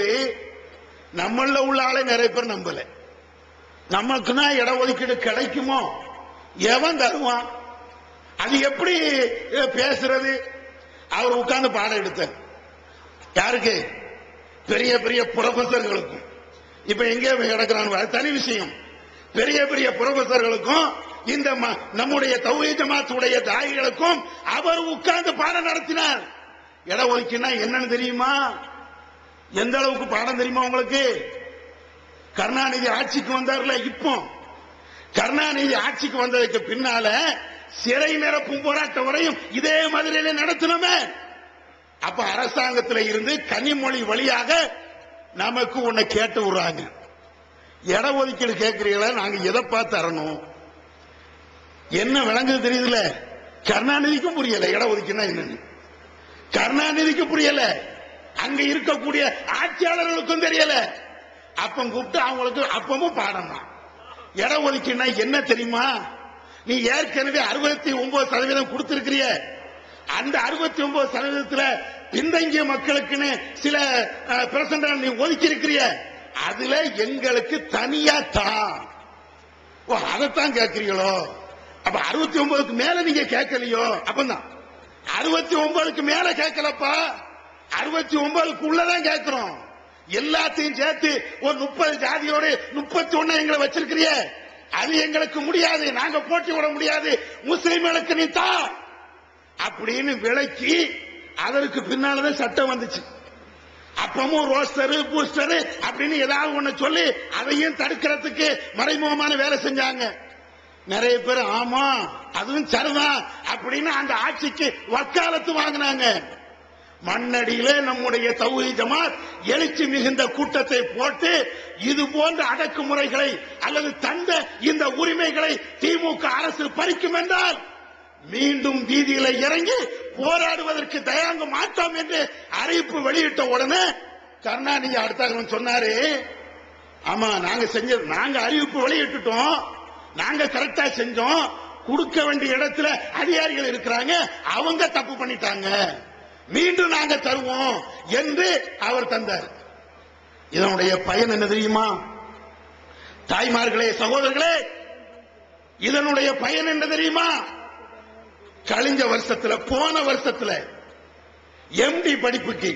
நம்மள உள்ள ஆளை நிறைய பேர் நம்பல. நமக்குன்னா இடஒதுக்கீடு கிடைக்குமோ, எவன் தருவான், அது எப்படி பேசுறது? அவர் உட்கார்ந்து பாடம் எடுத்தார். யாருக்கு? பெரிய பெரிய புரொஃபசர்களுக்கும். இப்ப எங்கே கிடக்கிறான் தனி விஷயம். பெரிய பெரிய புரொஃபசர்களுக்கும் இந்த நம்முடைய தௌஹீத் ஜமாத்துடைய தாயிகளுக்கும் அவர் உட்கார்ந்து பாடம் நடத்தினார். இடஒதுக்கீடுனா என்னன்னு தெரியுமா? எந்த அளவுக்கு பாடம் தெரியுமா உங்களுக்கு? கருணாநிதி ஆட்சிக்கு வந்தார்ல, இப்போ கருணாநிதி ஆட்சிக்கு வந்ததுக்கு பின்னால சிறை நிரப்பும் போராட்டம் வரையும் இதே மாதிரியில நடத்தணுமே. அப்ப அரசாங்கத்தில் இருந்து கனிமொழி வழியாக நமக்கு உன்னை கேட்டு விடுறாங்க. இடஒதுக்கீடு கேட்கிறீங்களா? நாங்க எதை பார்த்து தரணும்? என்ன விளங்குது தெரியுதுல? கருணாநிதிக்கும் புரியல இடஒதுக்கீடுனா என்னன்னு. கருணாநிதிக்கு புரியல, அங்க இருக்கக்கூடிய ஆட்சியாளர்களுக்கும் தெரியல. அப்ப கூப்பிட்டு அவங்களுக்கு அப்பமும் பாடம் தான். இடஒதுக்கீடுனா என்ன தெரியுமா? நீ ஏற்கனவே 69% கொடுத்திருக்கிறிய, அந்த 69% பின்தங்கிய மக்களுக்குன்னு சில பெர்சன்ட் நீ ஒதுக்கி இருக்கிறிய, அதுல எங்களுக்கு தனியா தான். அதைத்தான் கேட்கிறீங்களோ? அப்ப 69க்கு மேல நீங்க கேட்கலையோ? அப்பதான் 69க்கு மேல கேட்கலப்பா, 69க்கு உள்ளதான் கேட்கிறோம். எல்லாத்தையும் சேர்த்து ஒரு 30 ஜாதியோடு 31 எங்களை வச்சிருக்கிறிய, அது எங்களுக்கு முடியாது, நாங்க போட்டி விட முடியாது, முஸ்லிம்களுக்கு நீ தா அப்படின்னு விளக்கி அதற்கு பின்னால்தான் சட்டம் வந்துச்சு. அப்பமும் ரோஸ்டர் பூஸ்டர் அப்படின்னு ஏதாவது ஒண்ணு சொல்லி அதையும் தடுக்கிறதுக்கு மறைமுகமான வேலை செஞ்சாங்க. நிறைய பேர் ஆமா அதுவும் சரிதான் அப்படின்னு அந்த ஆட்சிக்கு வக்காலத்து வாங்கினாங்க. மண்ணடியிலே நம்முடைய தௌஹீத் ஜமாத் எழுச்சி மிகுந்த கூட்டத்தை போட்டு இது போன்ற அடக்குமுறைகளை அல்லது தந்த இந்த உரிமைகளை திமுக அரசு பறிக்கும் என்றால் மீண்டும் வீதியில இறங்கி போராடுவதற்கு தயாங்க மாட்டோம் என்று அறிவிப்பு வெளியிட்ட உடனே கருணாநிதி அடுத்த சொன்னாரு, ஆமா நாங்க அறிவிப்பு வெளியிட்டுட்டோம், நாங்க கரெக்டா செஞ்சோம், கொடுக்க வேண்டிய இடத்துல அதிகாரிகள் இருக்கிறாங்க, அவங்க தப்பு பண்ணிட்டாங்க, மீண்டும் நாங்க தருவோம் என்று அவர் தந்தார். இதனுடைய பயன் என்ன தெரியுமா? தாய்மார்களே, சகோதரர்களே, இதனுடைய பயன் என்ன தெரியுமா? கழிஞ்ச வருஷத்துல, போன வருஷத்துல எம்டி படிப்புக்கு,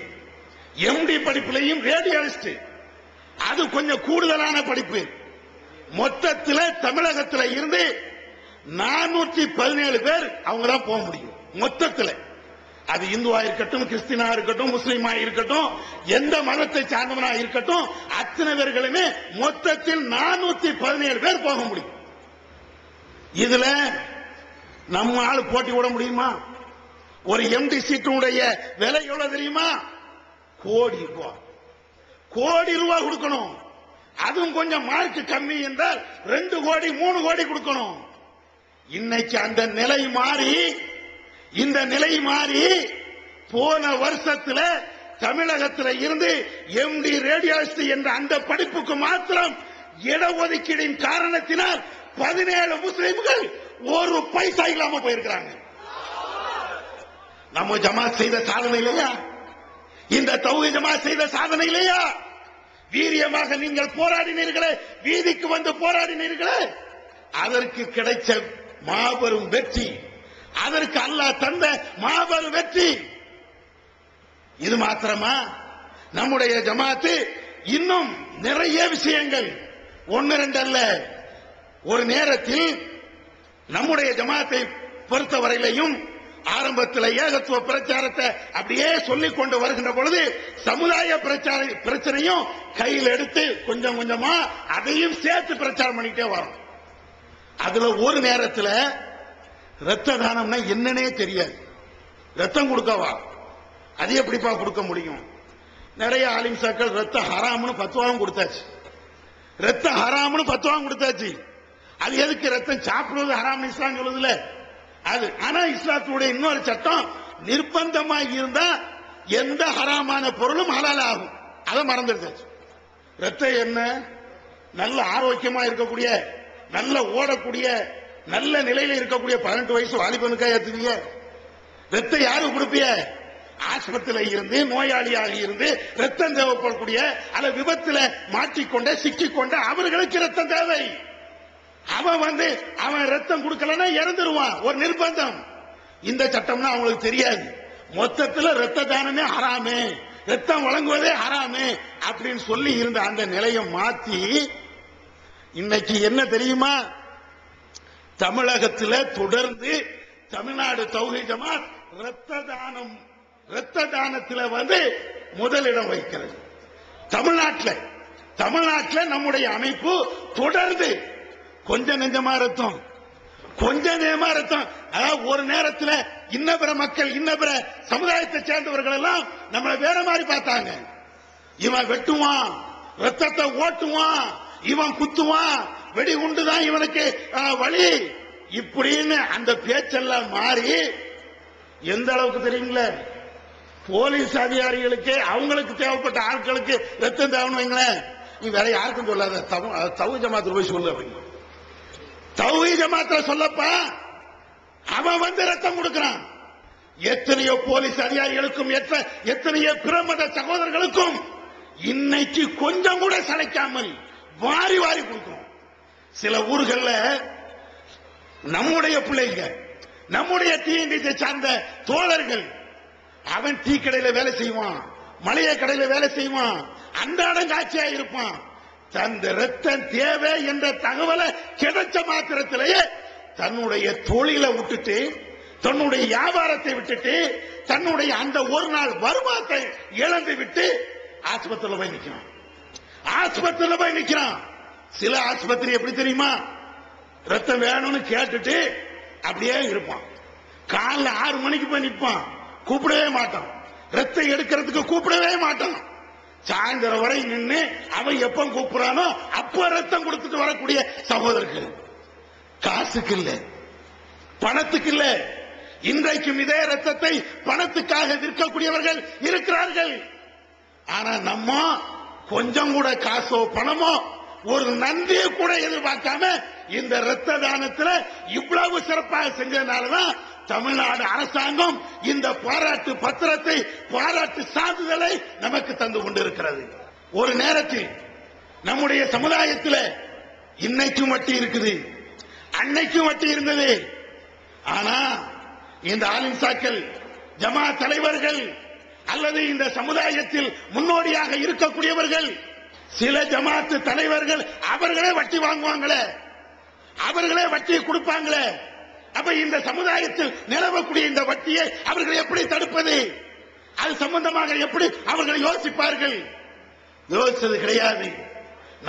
எம்டி படிப்புலையும் ரேடியாலிஸ்ட், அது கொஞ்சம் கூடுதலான படிப்பு, மொத்தத்தில் தமிழகத்தில் இருந்து 417 பேர் அவங்க தான் போக முடியும். மொத்தத்தில் அது இந்துவா இருக்கட்டும், கிறிஸ்டினா இருக்கட்டும், முஸ்லீமா இருக்கட்டும், எந்த மதத்தை சார்ந்தவனா இருக்கட்டும், அத்தனை பேர்களுமே மொத்தத்தில் 417 பேர் போக முடியும். இதுல நம்ம ஆளு போட்டி விட முடியுமா? ஒரு எம்டி சீட்டுடைய விலை எவ்வளவு தெரியுமா? கோடி ரூபாய். கோடி ரூபாய் கொடுக்கணும். அதுவும் கொஞ்சம் மார்க் கம்மி என்றால் 2 கோடி 3 கோடி கொடுக்கணும். இன்னைக்கு அந்த நிலை மாறி, இந்த நிலை மாறி போன வருஷத்துல தமிழகத்தில் இருந்து எம்டி ரேடியாலிஸ்ட் என்ற அந்த படிப்புக்கு மாத்திரம் இடஒதுக்கீடின் காரணத்தினால் 17 முஸ்லிம்கள் ஒரு பைசா இல்லாம போயிருக்கிறாங்க. நம்ம ஜமாத் செய்த சாதனை இல்லையா? இந்த தௌஹீத் ஜமாத் செய்த சாதனை இல்லையா? வீரியமாக நீங்கள் போராடினீர்களே, வீதிக்கு வந்து போராடினீர்களே, அதற்கு கிடைச்ச மாபெரும் வெற்றி, அதற்கு அல்லாஹ் தந்த மாபெரும் வெற்றி. இது மாத்திரமா? நம்முடைய ஜமாத்து இன்னும் நிறைய விஷயங்கள், 1 2 அல்ல, ஒரு நேரத்தில் நம்முடைய ஜமாத்தை பொறுத்தவரையிலையும் ஆரம்பத்தில் ஏகத்துவ பிரச்சாரத்தை அப்படியே சொல்லிக் கொண்டு வருகின்ற பொழுது சமுதாய பிரச்சனையும் கையில் எடுத்து கொஞ்சம் கொஞ்சமா அதையும் சேர்த்து பிரச்சாரம் பண்ணிட்டே வரும். அதுல ஒரு நேரத்தில் ரத்த தானம்னா என்னன்னே தெரியாது. ரத்தம் கொடுக்கவா? அது எப்படிப்பா கொடுக்க முடியும்? நிறைய ஆலிம்சாக்கள் ரத்த ஹராம்னு பத்துவாவும் கொடுத்தாச்சு, ரத்த ஹராம்னு பத்துவாவும் கொடுத்தாச்சு. அது எதுக்கு? ரத்தம் சாப்பிடுவது ஹராம் இஸ்லாம் சொல்லுதுல அது. ஆனா இஸ்லாத்துடைய இன்னொரு சட்டம், நிர்பந்தமாக இருந்தா எந்த ஹராமான பொருளும் ஹலால் ஆகும். அதை மறந்துடுச்சு. ரத்தம் என்ன? நல்ல ஆரோக்கியமா இருக்கக்கூடிய, நல்ல ஓடக்கூடிய, நல்ல நிலையில இருக்கக்கூடிய 18 வயசு வாலிபனுக்கா ஏத்துவீங்க? ரத்தம் யாரு கொடுப்பிய? ஆஸ்பத்திரியில் இருந்து நோயாளியாக இருந்து ரத்தம் தேவைப்படக்கூடிய அல்ல விபத்துல மாட்டிக்கொண்ட சிக்கிக்கொண்ட அவர்களுக்கு ரத்தம் தேவை. அவன் ரத்தம் கொடுக்கலன்னா இறந்துருவான். ஒரு நிர்பந்தம். இந்த சட்டம்னா அவங்களுக்கு தெரியாது. மொத்தத்தில் ரத்த தானமே ஹராமே, ரத்தம் வழங்குவதே ஹராமே அப்படின்னு சொல்லி இருந்த அந்த நிலையை மாத்தி இன்னைக்கு என்ன தெரியுமா? தமிழகத்தில் தொடர்ந்து தமிழ்நாடு தௌஹீத் ஜமாத் ரத்த தானத்தில் முதலிடம் வைக்கிறது. தமிழ்நாட்டில் நம்முடைய அமைப்பு தொடர்ந்து கொஞ்ச நெஞ்சமா ரத்தம், அதாவது ஒரு நேரத்தில் இன்ன பிற மக்கள் இன்ன பிற சமுதாயத்தை சேர்ந்தவர்கள் எல்லாம் நம்மளை வேற மாதிரி பார்த்தாங்க. இவன் வெட்டுவான், ரத்தத்தை ஓட்டுவான், இவன் குத்துவான், வெடி உண்டுதான் இவனுக்கு வழி இப்படின்னு அந்த பேச்செல்லாம் மாறி எந்த அளவுக்கு தெரியுங்களே, போலீஸ் அதிகாரிகளுக்கு அவங்களுக்கு தேவைப்பட்ட ஆட்களுக்கு ரத்தம் தேவைன்னு வைங்களேன், நீ வேற யாருக்கும் சொல்லாத, தௌஹீத் ஜமாத்துல போய் சொல்லு அப்படின்னு. தௌஹீத் ஜமாத்துல சொல்லப்பா, அவன் ரத்தம் கொடுக்கிறான். எத்தனையோ போலீஸ் அதிகாரிகளுக்கும் எத்தனையோ பிரமத சகோதரர்களுக்கும் இன்னைக்கு கொஞ்சம் கூட சளைக்காமல் வாரி வாரி கொடுக்கிறோம். சில ஊர்கள்ல நம்முடைய பிள்ளைங்க, நம்முடைய டிஎன்டிசி சார்ந்த தோழர்கள், அவன் டீ கடையில வேலை செய்வான், மளிகை கடையில வேலை செய்வான், அன்றாடம் காட்சியா இருப்பான். தந்த ரத்தம் தேவை என்ற தகவலை கிடைச்ச மாத்திரத்திலேயே தன்னுடைய தொழிலை விட்டுட்டு, தன்னுடைய வியாபாரத்தை விட்டுட்டு, தன்னுடைய அந்த ஒரு நாள் வருமானத்தை இழந்து விட்டு ஆஸ்பத்திரியில் போய் நிற்கிறான். சில ஆஸ்பத்திரி எப்படி தெரியுமா? ரத்தம் வேணும்னு கேட்டுட்டு அப்படியே இருப்பான். காலைல 6 மணிக்கு போய் நிற்பான், கூப்பிடவே மாட்டான். ரத்தம் எடுக்கிறதுக்கு கூப்பிடவே மாட்டான். சாயந்தரம் வரை நின்று அவன் எப்ப கூப்பிடுறானோ அப்ப ரத்தம் கொடுத்துட்டு வரக்கூடிய சகோதரர்கள். காசுக்கு இல்ல, பணத்துக்கு இல்ல. இன்றைக்கும் இதே ரத்தத்தை பணத்துக்காக விற்கக்கூடியவர்கள் இருக்கிறார்கள். ஆனா நம்ம கொஞ்சம் கூட காசோ பணமோ ஒரு நன்றியை கூட எதிர்பார்க்காம இந்த ரத்த தானத்தில் இவ்வளவு சிறப்பாக செஞ்சதுனாலதான் தமிழ்நாடு அரசாங்கம் இந்த பாராட்டு பத்திரத்தை, பாராட்டு சான்றிதழை நமக்கு தந்து கொண்டிருக்கிறது. ஒரு நேரத்தில் நம்முடைய சமுதாயத்தில் இன்னைக்கும் வட்டி இருக்குது, அன்னைக்கும் வட்டி இருந்தது. ஆனா இந்த ஆலிம்சாக்கள், ஜமாத் தலைவர்கள் அல்லது இந்த சமுதாயத்தில் முன்னோடியாக இருக்கக்கூடியவர்கள், சில ஜமாத்து தலைவர்கள் அவர்களே வட்டி வாங்குவாங்களே, அவர்களே வட்டியை கொடுப்பாங்களே. அப்ப இந்த சமுதாயத்தில் நிலவக்கூடிய இந்த வட்டியை அவர்கள் எப்படி தடுப்பது? அது சம்பந்தமாக எப்படி அவர்கள் யோசிப்பார்கள்? யோசிச்சது கிடையாது.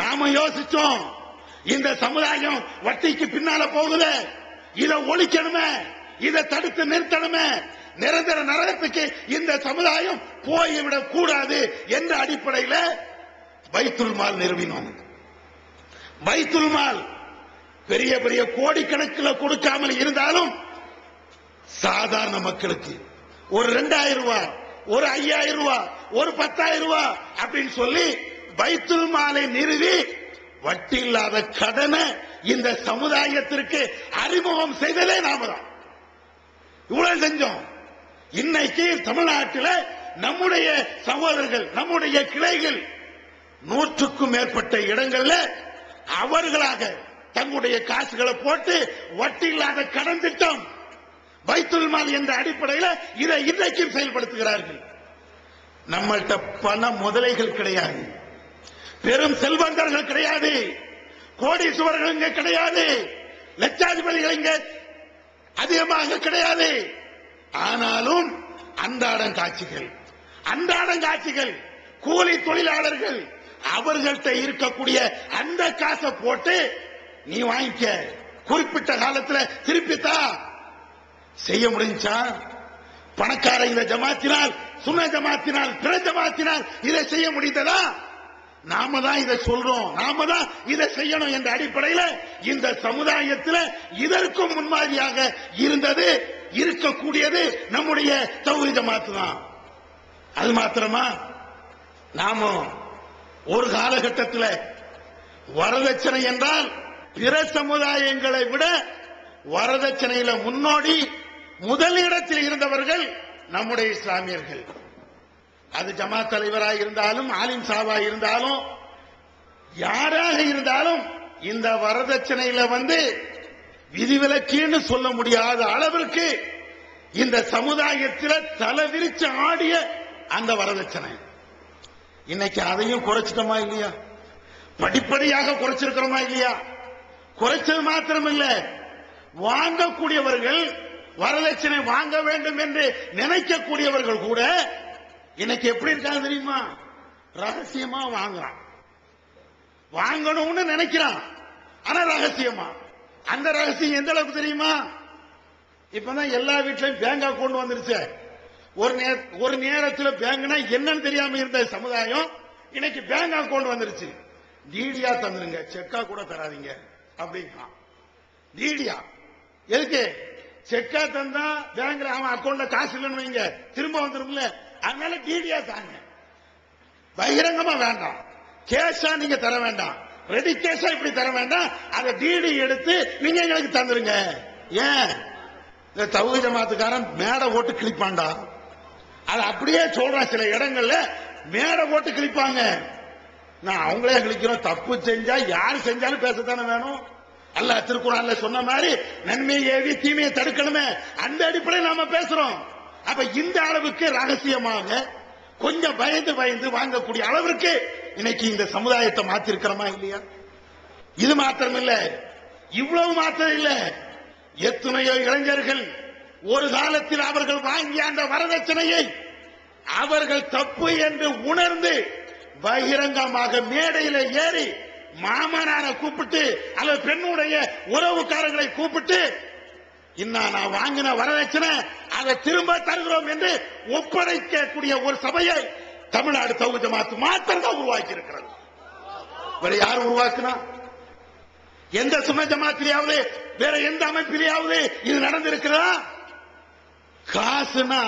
நாம யோசிச்சோம். இந்த சமுதாயம் வட்டிக்கு பின்னால போகுது, இதை ஒழிக்கணுமே, இதை தடுத்து நிறுத்தணுமே, நிரந்தர நரகத்துக்கு இந்த சமுதாயம் போய்விடக் கூடாது என்ற அடிப்படையில் பைத்துல் மால் நிறுவினோம். பைத்துல் மால் பெரிய பெரிய கோடிக்கணக்கில் கொடுக்காமல் இருந்தாலும் சாதாரண மக்களுக்கு ஒரு 2000 ரூபாய், ஒரு 5000 ரூபாய், ஒரு 10,000 ரூபாய் அப்படின்னு சொல்லி பைத்துல் மாலை நிறுவி வட்டி இல்லாத கடனை இந்த சமுதாயத்திற்கு அறிமுகம் செய்ததே நாம தான். இவ்வளவு செஞ்சோம். இன்னைக்கு தமிழ்நாட்டில் நம்முடைய சகோதரர்கள், நம்முடைய கிளைகள் 100க்கும் மேற்பட்ட இடங்கள்ல அவர்களாக தங்களுடைய காசுகளை போட்டு வட்டி இல்லாத கடன் திட்டம் பைத்துல் மால் என்ற அடிப்படையில் இதை இன்றைக்கும் செயல்படுத்துகிறார்கள். நம்மள்கிட்ட பண முதலைகள் கிடையாது, பெரும் செல்வந்தர்கள் கிடையாது, கோடீஸ்வரர்கள் இங்க கிடையாது, லட்சாதிபதிகள் இங்க அதிகமாக கிடையாது. ஆனாலும் அன்றாடம் காட்சிகள், கூலி தொழிலாளர்கள் அவர்கள்ட்ட இருக்கக்கூடிய அந்த காசை போட்டு நீ வாங்கிக்க, குறிப்பிட்ட காலத்தில் திருப்பித்தா செய்ய முடிஞ்சா? பணக்கார இந்த ஜமாத்தினால், சுன்ன ஜமாத்தினால், பிற ஜமாத்தினால் இதை செய்ய முடிந்ததா? நாம தான் இதை சொல்றோம், நாம தான் இதை செய்யணும் என்ற அடிப்படையில் இந்த சமுதாயத்தில் இதற்கும் முன்மாதிரியாக இருந்தது, இருக்கக்கூடியது நம்முடைய தௌஹீத் ஜமாத் தான். அது மாத்திரமா? நாம ஒரு காலகட்டத்தில் வரதட்சணை என்றால் பிற சமுதாயங்களை விட வரதட்சணையில முன்னோடி முதல் இடத்தில் இருந்தவர்கள் நம்முடைய இஸ்லாமியர்கள். அது ஜமாத் தலைவராக இருந்தாலும் ஆலிம் சாவா இருந்தாலும் யாராக இருந்தாலும் இந்த வரதட்சணையில விதிவிலக்குன்னு சொல்ல முடியாத அளவிற்கு இந்த சமுதாயத்தில் தலைவிரிச்சு ஆடிய அந்த வரதட்சணை இன்னைக்கு அதையும் குறைச்சிட்டோமா இல்லையா? படிப்படியாக குறைச்சிருக்கிறோமா இல்லையா? குறைச்சது மாத்திரமில்ல, வாங்கக்கூடியவர்கள் வரதட்சணை வாங்க வேண்டும் என்று நினைக்கக்கூடியவர்கள் கூட இன்னைக்கு எப்படி இருக்காங்க தெரியுமா? ரகசியமா வாங்குறான், வாங்கணும்னு நினைக்கிறான், ஆனா ரகசியமா. அந்த ரகசியம் எந்த அளவுக்கு தெரியுமா? இப்பதான் எல்லா வீட்லயும் பேங்க் அக்கவுண்ட் வந்துருச்சு. ஒரு நேரத்தில் பேங்க்னா என்னன்னு தெரியாம இருந்த சமுதாயம் இன்னைக்கு பேங்க் அக்கவுண்ட் வந்துருச்சு. டிடியா தந்துருங்க, செக்கா கூட தராதீங்க அப்படின்னா. டிடியா எதுக்கு? செக்கா தந்தா பேங்க்ல அவன் அக்கவுண்ட்ல காசு இல்லைன்னு வைங்க, திரும்ப வந்துரும்ல. அதனால டிடியா தாங்க, பகிரங்கமா வேண்டாம். கேஷா நீங்க தர வேண்டாம், ரெடி கேஷா இப்படி தர வேண்டாம், அதை டிடி எடுத்து நீங்க எங்களுக்கு தந்துருங்க. ஏன்? இந்த தௌஹீத் ஜமாத்துக்காரன் மேடை ஓட்டு கிளிப்பான்டா, அது அப்படியே சொல்றான். சில இடங்கள்ல மேடை ஓட்டு கிளிப்பாங்க. நான் அவங்களே கிளிக்கிறோம். தப்பு செஞ்சா யாரு செஞ்சாலும் பேசத்தானே வேணும். அல்லாஹ் திருக்குர்ஆன்ல சொன்ன மாதிரி நன்மையை ஏவி தீமையை தடுக்கணுமே, அந்த அடிப்படையில் நாம பேசுறோம். அப்ப இந்த அளவுக்கு ரகசியமாக கொஞ்சம் பயந்து பயந்து வாங்கக்கூடிய அளவிற்கு இன்னைக்கு இந்த சமுதாயத்தை மாத்திருக்கிறோமா இல்லையா? இது மாத்திரம் இல்ல, இவ்வளவு மாத்திரம் இல்ல, எத்தனையோ இளைஞர்கள் ஒரு காலத்தில் அவர்கள் வாங்கிய அந்த வரதட்சணையை அவர்கள் தப்பு என்று உணர்ந்து பகிரங்கமாக மேடையில ஏறி மாமனாரை கூப்பிட்டு அல்லது பெண்ணுடைய உறவுக்காரர்களை கூப்பிட்டு இன்னும் நான் வாங்கின வரதட்சணை அதை திரும்ப தருகிறோம் என்று ஒப்படைக்கக்கூடிய ஒரு சபையை தமிழ்நாடு தௌஹீத் ஜமாத் மாத்திரம் தான் உருவாக்கி இருக்கிறது. வேற யார் உருவாக்குனா? எந்த சுன்ன ஜமாத்திலேயாவது வேற எந்த அமைப்பிலேயாவது இது நடந்திருக்கிறதா? காசுனா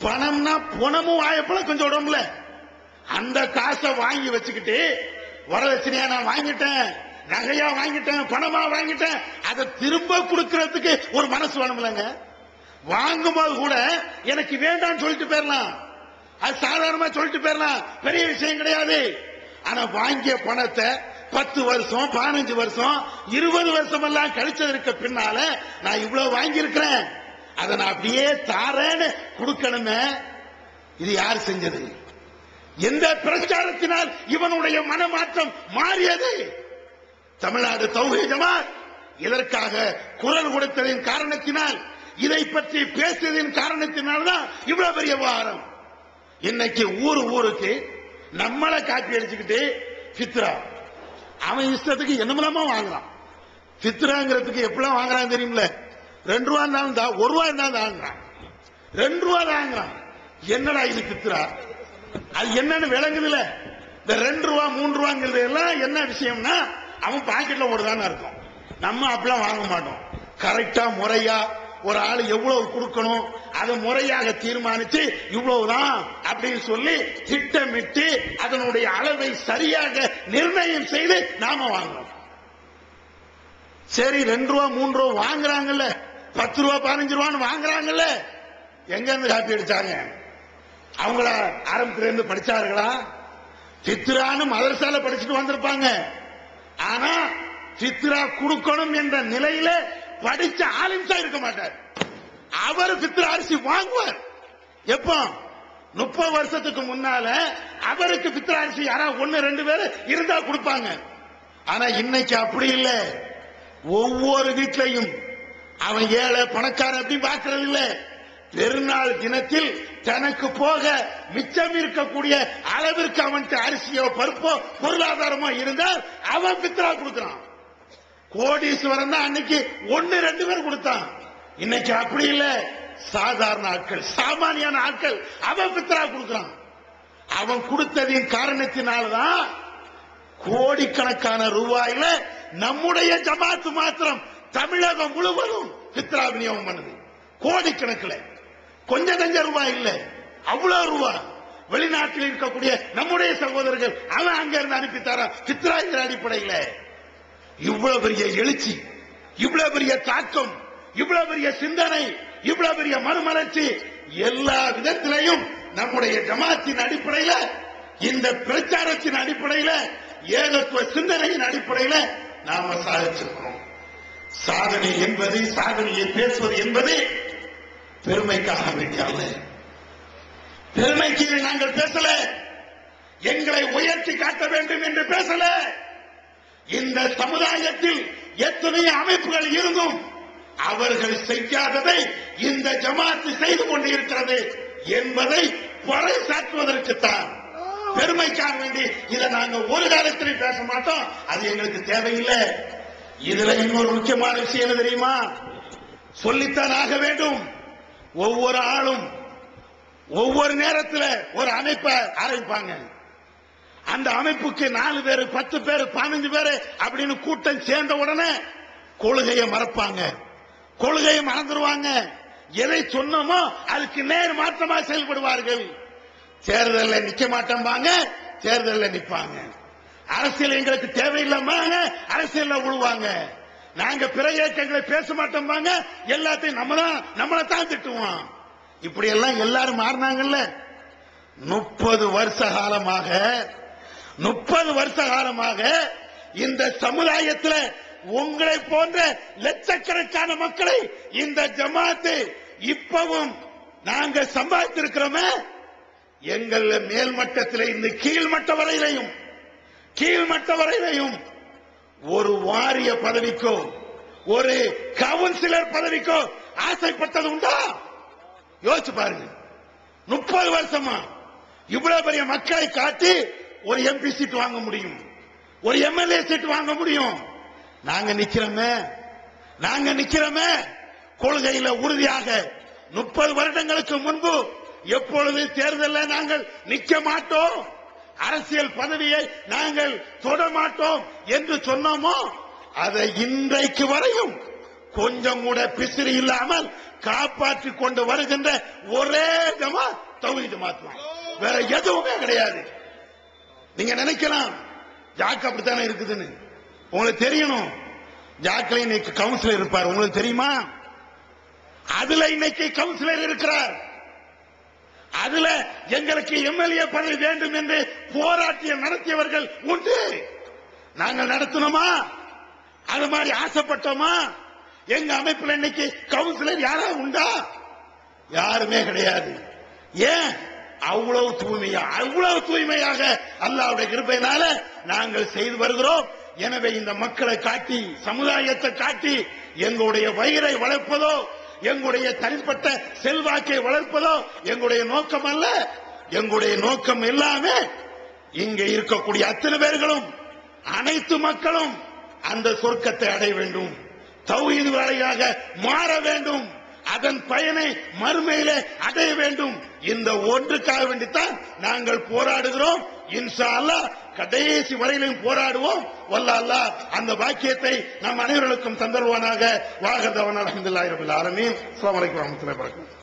பணம்னா பணமும் வாயப்பல கொஞ்சம் உடம்புல அந்த காசை வாங்கி வச்சுக்கிட்டு வரதட்சணையா நான் வாங்கிட்டேன், நகையா வாங்கிட்டேன், பணமா வாங்கிட்டேன், அதை திரும்ப கொடுக்கிறதுக்கு ஒரு மனசு வேணும்லங்க. வாங்கும்போது கூட எனக்கு வேண்டாம்னு சொல்லிட்டு போயிடலாம், அது சாதாரணமா சொல்லிட்டு போயிடலாம், பெரிய விஷயம் கிடையாது. ஆனா வாங்கிய பணத்தை 10 வருஷம் 15 வருஷம் 20 வருஷம் எல்லாம் கழிச்சதற்கு பின்னால நான் இவ்வளவு வாங்கி இருக்கிறேன், அதை நான் அப்படியே தாரேன்னு கொடுக்கணுமே. இது யார் செஞ்சது? எந்த பிரச்சாரத்தினால் இவனுடைய மனமாற்றம் மாறியது? தமிழ்நாடு தௌஹீத் ஜமாத் இதற்காக குரல் கொடுத்ததின் காரணத்தினால், இதை பற்றி பேசியதின் காரணத்தினால்தான் இவ்வளவு பெரிய விவகாரம். இன்னைக்கு ஊருக்கு நம்மளை காப்பி அடிச்சுக்கிட்டு ஃபித்ரா, அவன் இஷ்டத்துக்கு என்னமெல்லாமோ வாங்குறான். ஃபித்ராங்கிறதுக்கு எப்படிலாம் வாங்குறான் தெரியுமில்ல? 2 ரூபா இருந்தாலும் தான், 1 ரூபா இருந்தாலும் வாங்குறான், 2 ரூபா வாங்குறான். என்னடா இது ஃபித்ரா? அது என்னன்னு விளங்குதுல? இந்த 2 ரூபா 3 ரூபாங்கிறது எல்லாம் என்ன விஷயம்னா அவன் பாக்கெட்ல ஓடுதான்னு இருக்கும். நம்ம அப்படிலாம் வாங்க மாட்டோம். கரெக்டா முறையா ஒரு ஆள் எவ்வளவு கொடுக்கணும் அதை முறையாக தீர்மானித்து இவ்வளவுதான் அப்படின்னு சொல்லி திட்டமிட்டு அதனுடைய அளவை சரியாக நிர்ணயம் செய்து நாம வாங்கணும். சரி 2 ரூபா 3 ரூபா வாங்குறாங்கல்ல, 10 ரூபா 15 ரூபான்னு வாங்குறாங்கல்ல, எங்க இருந்து காப்பி அடிச்சாங்க? அவங்கள ஆரம்பத்துல இருந்து படிச்சார்களா? ஃபித்ரான்னு மதரசால படிச்சுட்டு வந்திருப்பாங்க. ஆனா ஃபித்ரா கொடுக்கணும் என்ற நிலையில படிச்ச ஆலிம்ஸா இருக்க மாட்டார். அவர் ஃபித்ரா அரிசி வாங்குவார். எப்போ? 30 வருஷத்துக்கு முன்னால அவருக்கு ஃபித்ரா அரிசி யாராவது 1-2 பேர் இருந்தா கொடுப்பாங்க. ஆனா இன்னைக்கு அப்படி இல்ல. ஒவ்வொரு வீட்லையும் அவன் ஏழை பணக்காரன் அப்படி பார்க்கறது இல்ல. பெருநாள் தினத்தில் தனக்கு போக மிச்சம் இருக்கக்கூடிய அளவிற்கு அவனுக்கு அரிசியோ பருப்போ பொருளாதாரமோ இருந்தால் அவன் பித்ரா கொடுக்கிறான். கோடீஸ்வரன் தான் அன்னைக்கு 1-2 பேர் கொடுத்தான். இன்னைக்கு அப்படி இல்ல. சாதாரண ஆட்கள், சாமானியான ஆட்கள் அவன் பித்ரா கொடுக்கிறான். அவன் கொடுத்ததின் காரணத்தினால்தான் கோடிக்கணக்கான ரூபாயில நம்முடைய ஜமாத்து மாத்திரம் தமிழகம் முழுவதும் பித்ரா விநியோகம் பண்ணுது. கோடிக்கணக்கில், கொஞ்சம் கொஞ்சம் ரூபாய் இல்ல, அவ்வளவு ரூபாய். வெளிநாட்டில் இருக்கக்கூடிய நம்முடைய சகோதரர்கள் அவன் அங்க இருந்து அனுப்பித்தார பித்ரா என்ற அடிப்படையில். இவ்வளவு பெரிய எழுச்சி, இவ்வளவு பெரிய தாக்கம், இவ்வளவு பெரிய சிந்தனை, இவ்வளவு பெரிய மறுமலர்ச்சி எல்லா விதத்திலையும் நம்முடைய ஜமாத்தின் அடிப்படையில, இந்த பிரச்சாரத்தின் அடிப்படையில, ஏகத்துவ சிந்தனையின் அடிப்படையில நாம சாதிச்சிருக்கிறோம். சாதனை என்பது, சாதனையை பேசுவது என்பது பெருமைக்காக வேண்டிய அல்ல. பெருமைக்கு நாங்கள் பேசல, எங்களை உயர்த்தி காட்ட வேண்டும் என்று பேசல. இந்த சமுதாயத்தில் எத்தனை அமைப்புகள் இருந்தும் அவர்கள் செய்யாததை இந்த ஜமாத்து செய்து கொண்டிருக்கிறது என்பதை பறைசாற்றுவதற்குத்தான், பெருமைக்காக வேண்டி இதை நாங்கள் ஒரு காலத்தில் பேச மாட்டோம். அது எங்களுக்கு தேவையில்லை. இதுல இன்னொரு முக்கியமான விஷயம் என்ன தெரியுமா? சொல்லித்தான் ஆக வேண்டும். ஒவ்வொரு ஆளும் ஒவ்வொரு நேரத்தில் ஒரு அமைப்பை ஆரம்பிப்பாங்க. அந்த அமைப்புக்கு 4 பேர், 10 பேர், 15 பேர் அப்படின்னு கூட்டம் சேர்ந்த உடனே கொள்கையை மறப்பாங்க, கொள்கையை மறந்துடுவாங்க. எதை சொன்னோமோ அதுக்கு நேர் மாற்றமா செயல்படுவார்கள். தேர்தலில் நிக்க மாட்டோம்பாங்க, தேர்தலில் நிற்பாங்க. அரசியல் எங்களுக்கு தேவையில்லாம அரசியல் விழுவாங்க. நாங்க பிற இயக்கங்களை பேச மாட்டோம்பாங்க, எல்லாத்தையும் நம்மளத்தான் திட்டுவோம். இப்படி எல்லாம் எல்லாரும் மாறினாங்கல்ல. 30 வருஷ காலமாக இந்த சமுதாயத்தில் உங்களை போன்ற லட்சக்கணக்கான மக்களை இந்த ஜமாத்து இப்பவும் நாங்க சம்பாதித்திருக்கிறோமே. எங்கள் மேல்மட்டத்தில் இந்த கீழ்மட்ட வரையிலையும் ஒரு வாரிய பதவிக்கோ ஒரு கவுன்சிலர் பதவிக்கோ ஆசைப்பட்டது உண்டா? யோசிச்சு பாருங்க. 30 வருஷமா இவ்வளவு பெரிய மக்களை காட்டி ஒரு எம்பி சீட் வாங்க முடியும், ஒரு எம்எல்ஏ சீட் வாங்க முடியும். நாங்க நிக்கிறோமே கொள்கையில உறுதியாக. 30 வருடங்களுக்கு முன்பு எப்பொழுது தேர்தலில் நாங்கள் நிக்க மாட்டோம், அரசியல் பதவியை நாங்கள் தொட மாட்டோம் என்று சொன்னோமோ, அதை இன்றைக்கு வரையும் கொஞ்சம் கூட பிசிறி இல்லாமல் காப்பாற்றிக் கொண்டு வருகின்ற ஒரே ஜமாத் தௌஹீத் ஜமாத். வேற எதுவுமே கிடையாது. நீங்க நினைக்கலாம் ஜாக் அப்படித்தானே இருக்குதுன்னு. உங்களுக்கு தெரியணும், ஜாக்ல இன்னைக்கு கவுன்சிலர் இருப்பார். உங்களுக்கு தெரியுமா? அதுல இன்னைக்கு கவுன்சிலர் இருக்கிறார். அதுல எங்களுக்கு எம்எல்ஏ பதவி வேண்டும் என்று போராட்டம் நடத்தியவர்கள் உண்டு. நாங்கள் நடத்தினோமா? அது மாதிரி ஆசைப்பட்டோமா? எங்க அமைப்பில் இன்னைக்கு கவுன்சிலர் யாராவது உண்டா? யாருமே கிடையாது. ஏன்? அவ்வளவு தூய்மையாக அல்லாஹ்வுடைய கிருபையினால நாங்கள் செய்து வருகிறோம். எனவே இந்த மக்களை காட்டி, சமுதாயத்தை காட்டி எங்களுடைய வயிறை வளர்ப்பதோ, எங்களுடைய தனிப்பட்ட செல்வாக்கை வளர்ப்பதோ எங்களுடைய நோக்கம் அல்ல. எங்களுடைய நோக்கம் எல்லாமே இங்கே இருக்கக்கூடிய அத்தனை பேர்களும், அனைத்து மக்களும் அந்த சொர்க்கத்தை அடைய வேண்டும், தௌஹீத் வாலியாக மாற வேண்டும், அதன் பயனை மறுமையிலே அடைய வேண்டும். இந்த ஒன்றுக்காக வேண்டித்தான் நாங்கள் போராடுகிறோம். இன்ஷா அல்லாஹ் கடைசி வரையிலும் போராடுவோம். வல்லாஹ் அல்லாஹ் அந்த பாக்கியத்தை நம் அனைவருக்கும் தந்தருவானாக. வாஹதவன் அல்ஹம்துலில்லாஹி ரப்பில் ஆலமீன். அஸ்ஸலாமு அலைக்கும் வரஹ்மத்துல்லாஹி வபரகாத்துஹு.